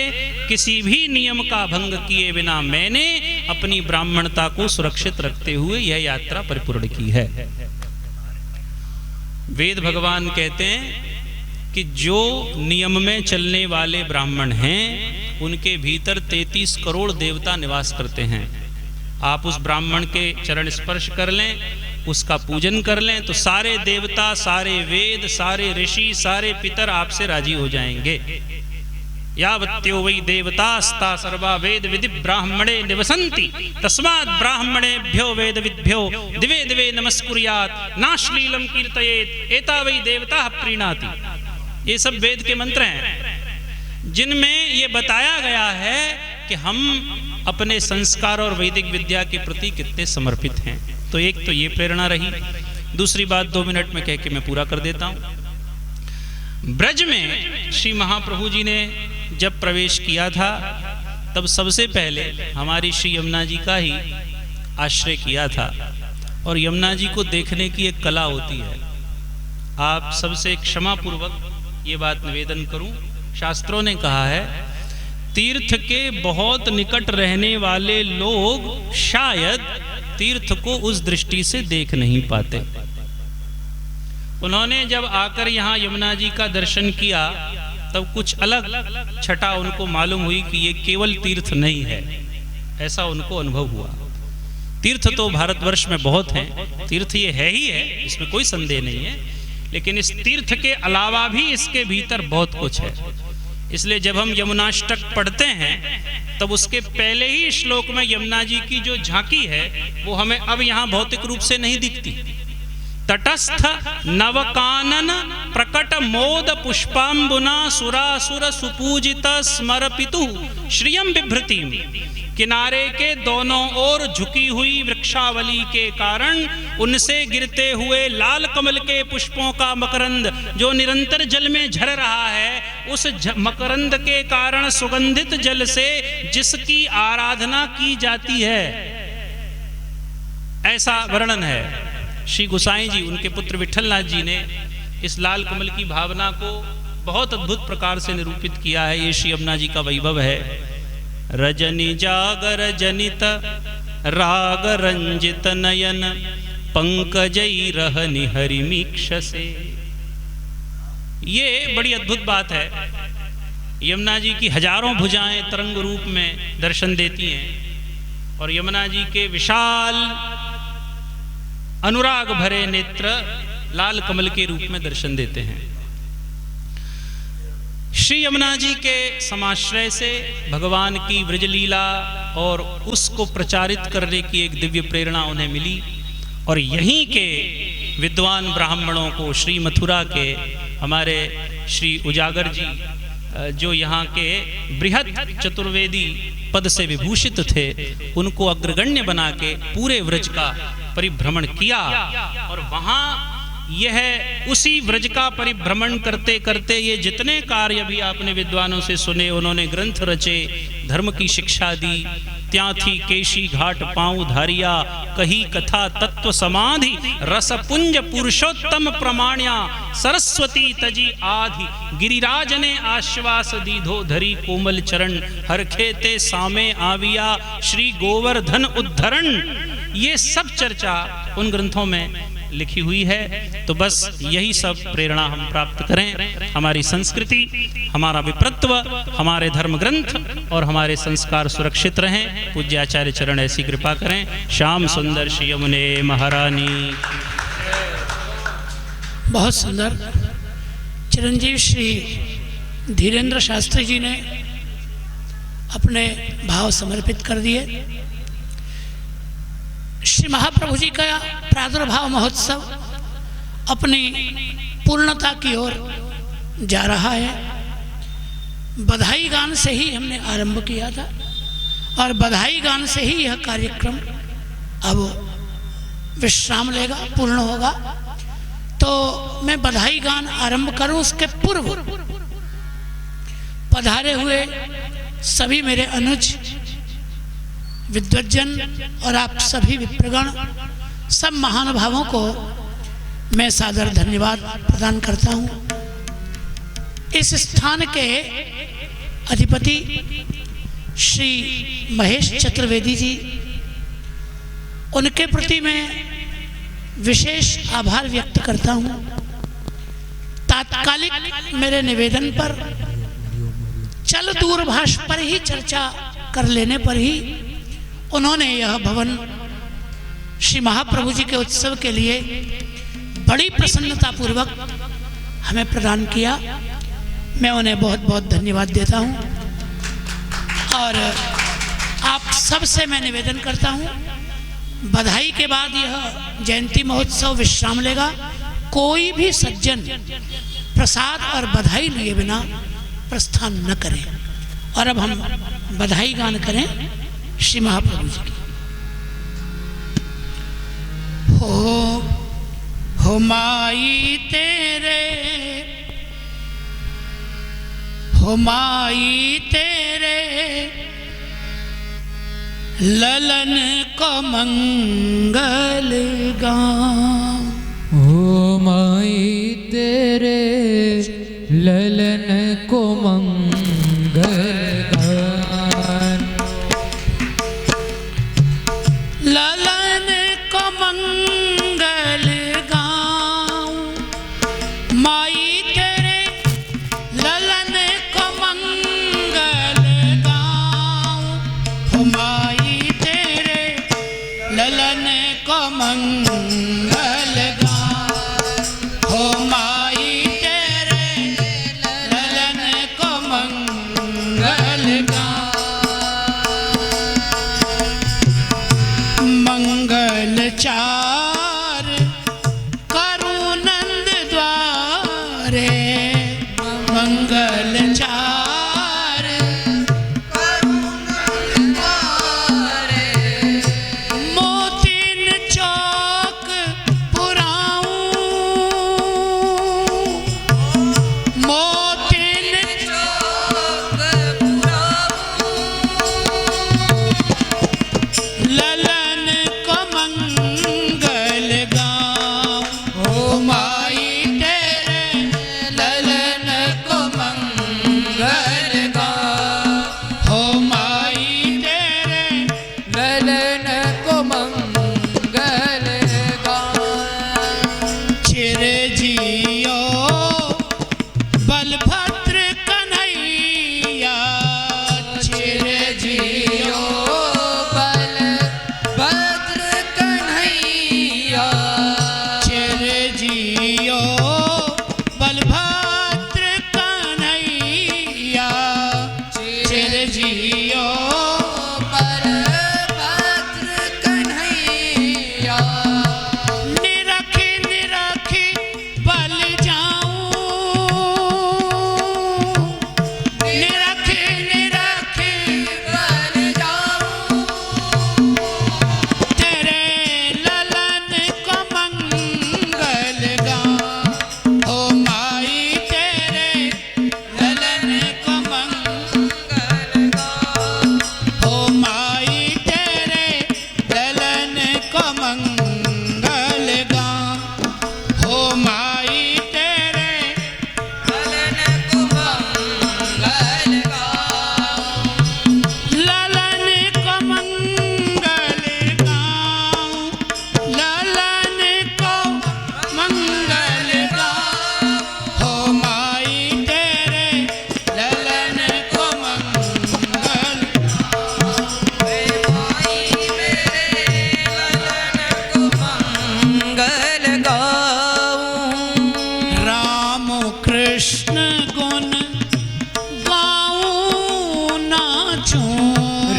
किसी भी नियम का भंग किए बिना मैंने अपनी ब्राह्मणता को सुरक्षित रखते हुए यह यात्रा परिपूर्ण की है। वेद भगवान कहते हैं कि जो नियम में चलने वाले ब्राह्मण हैं उनके भीतर 33 करोड़ देवता निवास करते हैं। आप उस ब्राह्मण के चरण स्पर्श कर लें, उसका पूजन कर लें, तो सारे देवता, सारे वेद, सारे ऋषि, सारे पितर आपसे राजी हो जाएंगे। यावत्यो वै देवतास्ता सर्वा वेद विधि ब्राह्मणे निवसन्ति तस्मात् ब्राह्मणेभ्यो वेद विद्भ्यो दिवे दिवे नमस्कुर्यात् नाश्लीलम कीर्तयेत् एता वै देवता प्रीणाति। ये सब वेद के मंत्र हैं जिनमें ये बताया गया है कि हम अपने संस्कार और वैदिक विद्या के प्रति कितने समर्पित हैं। तो एक तो ये प्रेरणा रही। दूसरी बात 2 मिनट में कह के मैं पूरा कर देता हूँ। ब्रज में श्री महाप्रभु जी ने जब प्रवेश किया था तब सबसे पहले हमारी श्री यमुना जी का ही आश्रय किया था। और यमुना जी को देखने की एक कला होती है। आप सबसे क्षमा पूर्वक ये बात निवेदन करूं, शास्त्रों ने कहा है तीर्थ के बहुत निकट रहने वाले लोग शायद तीर्थ को उस दृष्टि से देख नहीं पाते। उन्होंने जब आकर यहाँ यमुना जी का दर्शन किया तब कुछ अलग छटा उनको मालूम हुई कि ये केवल तीर्थ नहीं है, ऐसा उनको अनुभव हुआ। तीर्थ तो भारतवर्ष में बहुत हैं, तीर्थ ये है ही है, इसमें कोई संदेह नहीं है, लेकिन इस तीर्थ के अलावा भी इसके भीतर बहुत कुछ है। इसलिए जब हम यमुनाष्टक पढ़ते हैं तब उसके पहले ही श्लोक में यमुना जी की जो झांकी है वो हमें अब यहाँ भौतिक रूप से नहीं दिखती। तटस्थ नवकानन प्रकट मोद पुष्पाम्बुना सुरासुर सुपूजित स्मरपितु श्रियम बिभ्रतिम। किनारे के दोनों ओर झुकी हुई वृक्षावली के कारण उनसे गिरते हुए लाल कमल के पुष्पों का मकरंद जो निरंतर जल में झर रहा है, उस मकरंद के कारण सुगंधित जल से जिसकी आराधना की जाती है, ऐसा वर्णन है। श्री गोसाई जी, उनके पुत्र विठलनाथ जी ने इस लाल कमल की भावना को बहुत अद्भुत प्रकार से निरूपित किया है। ये श्री यमुना जी का वैभव है। रजनी जागर जनित राग रंजित नयन पंकजई रहनि हरिमीक्ष से। ये बड़ी अद्भुत बात है। यमुना जी की हजारों भुजाएं तरंग रूप में दर्शन देती हैं और यमुना जी के विशाल अनुराग भरे नेत्र लाल कमल के रूप में दर्शन देते हैं। श्री यमुना जी के समाश्रय से भगवान की व्रजलीला और उसको प्रचारित करने की एक दिव्य प्रेरणा उन्हें मिली। और यहीं के विद्वान ब्राह्मणों को, श्री मथुरा के हमारे श्री उजागर जी, जो यहाँ के बृहद चतुर्वेदी पद से विभूषित थे, उनको अग्रगण्य बना के पूरे व्रज का परिभ्रमण किया। और वहाँ यह उसी व्रज का परिभ्रमण करते करते ये जितने कार्य भी आपने विद्वानों से सुने, उन्होंने ग्रंथ रचे, धर्म की शिक्षा दी, त्याथी केशी घाट पाँव धारिया, कही कथा तत्व समाधि, रस पुंज पुरुषोत्तम प्रमाण्या, सरस्वती तजी आधि, गिरिराज ने आश्वास दीधो धरी कोमल चरण, हर खेते सामे आविया श्री गोवर्धन उद्धरण। ये सब चर्चा उन ग्रंथों में लिखी हुई है। तो बस यही सब प्रेरणा हम प्राप्त करें, हमारी संस्कृति, हमारा विप्रत्व, हमारे धर्म ग्रंथ और हमारे संस्कार सुरक्षित रहें। पूज्य आचार्य चरण ऐसी कृपा करें। श्याम सुंदर श्री यमुने महारानी। बहुत सुंदर। चिरंजीव श्री धीरेन्द्र शास्त्री जी ने अपने भाव समर्पित कर दिए। श्री महाप्रभु जी का प्रादुर्भाव महोत्सव अपनी पूर्णता की ओर जा रहा है। बधाई गान से ही हमने आरंभ किया था और बधाई गान से ही यह कार्यक्रम अब विश्राम लेगा, पूर्ण होगा। तो मैं बधाई गान आरंभ करूं उसके पूर्व पधारे हुए सभी मेरे अनुज विद्वज्जन और आप सभी विप्रगण, सब महानुभावों को मैं सादर धन्यवाद प्रदान करता हूँ। इस स्थान के अधिपति श्री महेश चतुर्वेदी जी, उनके प्रति मैं विशेष आभार व्यक्त करता हूँ। तात्कालिक मेरे निवेदन पर, चल दूरभाष पर ही चर्चा कर लेने पर ही उन्होंने यह भवन श्री महाप्रभु जी के उत्सव के लिए बड़ी प्रसन्नता पूर्वक हमें प्रदान किया। मैं उन्हें बहुत बहुत धन्यवाद देता हूँ। और आप सबसे मैं निवेदन करता हूँ, बधाई के बाद यह जयंती महोत्सव विश्राम लेगा। कोई भी सज्जन प्रसाद और बधाई लिए बिना प्रस्थान न करें। और अब हम बधाई गान करें श्री महाप्रभु जी की। हो माई तेरे, हो माई तेरे ललन को मंगल गाऊं। हो माई तेरे ललन को मंगल गान, ललन को मंगल गाऊं। माई तेरे ललन को मंगल गाऊं। हो माई तेरे ललन को मंगल गाऊं। हो माई तेरे ललन को मंगल मंगल चार करूं नंद द्वारे। मंगल चार करूं नंद द्वारे। मोतीन चौक पुराऊं। मोतीन चौक पुराऊं। ललन को मंगल गाऊं। हो माई तेरे ललन को मंगल गाऊं। हो माई तेरे ललन को मंगल गान। चिर जियो बलभद्र कन्हैया। चिर जियो बलभद्र कन्हैया। चिर जियो बलभद्र कन्हैया। चिर जियो बलभद्र कन्हैया। निरखी निरखी बल जाऊं। निरखी निरखी बल जाऊं। तेरे ललन को मंगल गाऊं। हो माई तेरे ललन को मंगल गाऊं।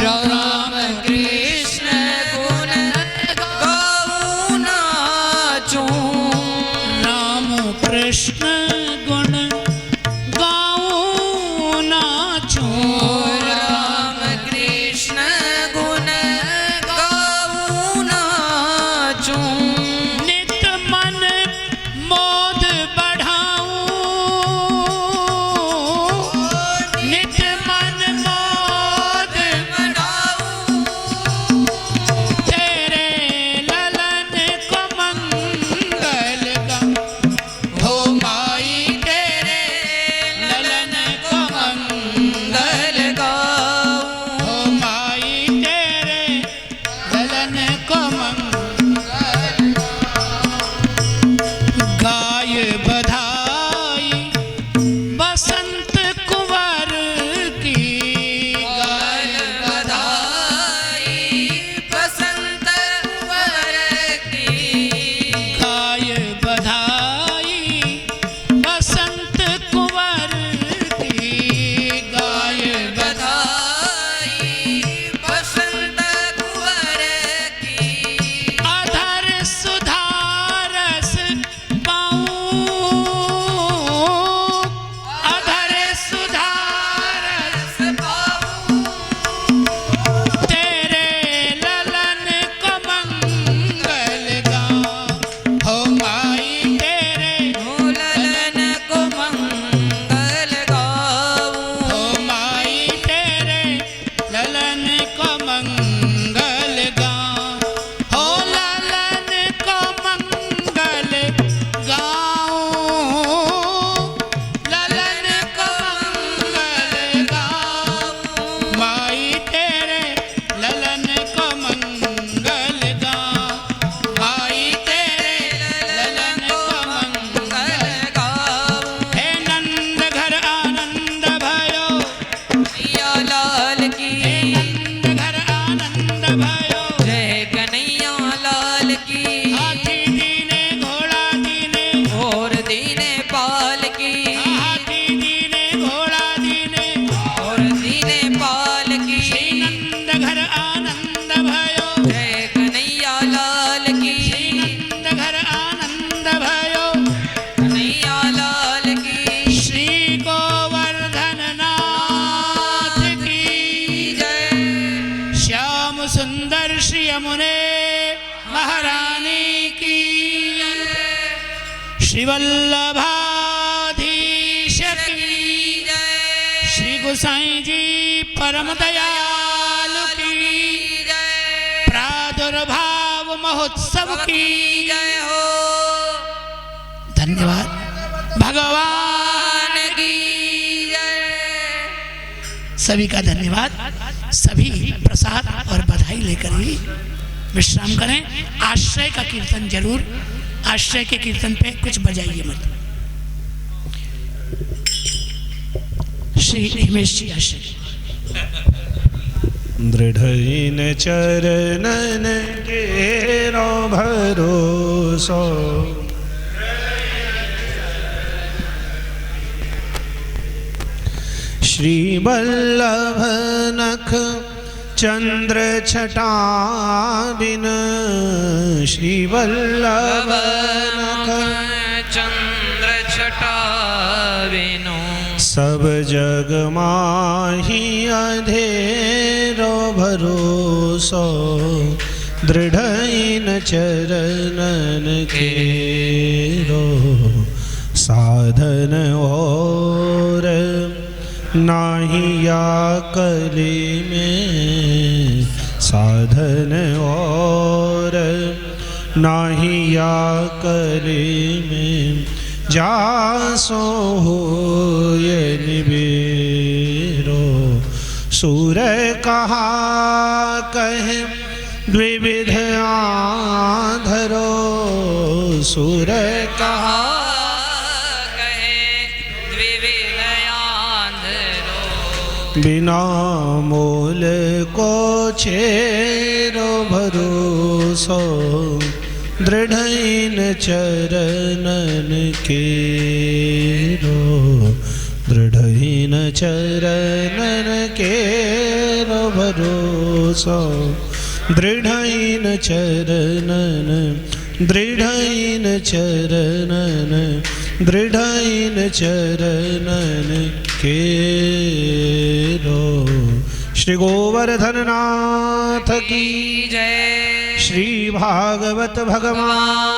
राम कृष्ण गुण गाऊं नाचूं, राम कृष्ण गुण गाऊं नाचूं, राम कृष्ण गुण गाऊं नाचूं, नित मन मोद बढ़ाऊं, नित मन मोद बढ़ाऊं, तेरे ललन को मंगल गाऊं, हो माई तेरे ललन को मंगल गाऊं, हो माई तेरे ललन को मंगल गाय बधाई बसंत कुंवर की, गाय बधाई बसंत कुंवर की, गाय बधाई बसंत कुंवर की, गाय बधाई बसंत कुंवर की, अधर सुधारस पाऊं, अधर सुधारस पाऊं, तेरे ललन को मंगल गाऊं, हो माई तेरे ललन को मंगल गाऊं, हो माई तेरे ललन को मंगल गाऊं, हो ललन को मंगल गाऊं, ललन को मंगल गाऊं, माई तेरे ललन को मंगल गाऊं, माई तेरे ललन को मंगल गाऊं, हे नंद घर आनंद भयो, कन्हैया लाल की, नंद घर आनंद भयो, जय कन्हैया लाल की, हाथी दीने घोड़ा दीने, और दीने पाल की, हाथी दीने घोड़ा दीने, और दीने पाल की, श्री नंद घर आनंद भयो, जय कन्हैया लाल की, नंद घर आनंद भयो, कन्हैया लाल की, श्री गोवर्धन नाथ की जय, श्याम सुंदर श्री यमुने महारानी की, श्री वल्लभाधीश की, जय, श्री गोसाई जी परम दयालु की, जय, प्रादुर्भाव महोत्सव की जय हो, धन्यवाद। भगवान की जय, सभी का धन्यवाद। सभी प्रसाद और बधाई लेकर ही विश्राम करें। आश्रय का कीर्तन जरूर, आश्रय के कीर्तन पे कुछ बजाइए मत। श्री हिमेश जी आश्रय। दृढ़ चरणन केरो भरोसो, श्री वल्लभ नख चंद्र छटा बिन, श्री वल्लभ नख चंद्र छटा बिनु, सब जग माही अंधेरो भरोसो, दृढ़ इन चरणन केरो, साधन और नाहिया कली में, साधन और नाहिया कली में, जासो हो ये निबेरो, सूर कहा कहे द्विविध आधरो, सूर कहा बिना मोल को छेरो भरोसो, दृढ़ इन चरणन केरो, दृढ़ इन चरणन के रो भरोसा दृढ़इन चरणन दृढ़इन चरणन दृढ़इन चरणन केरो। श्री गोवर्धन नाथ की जय। श्री भागवत भगवान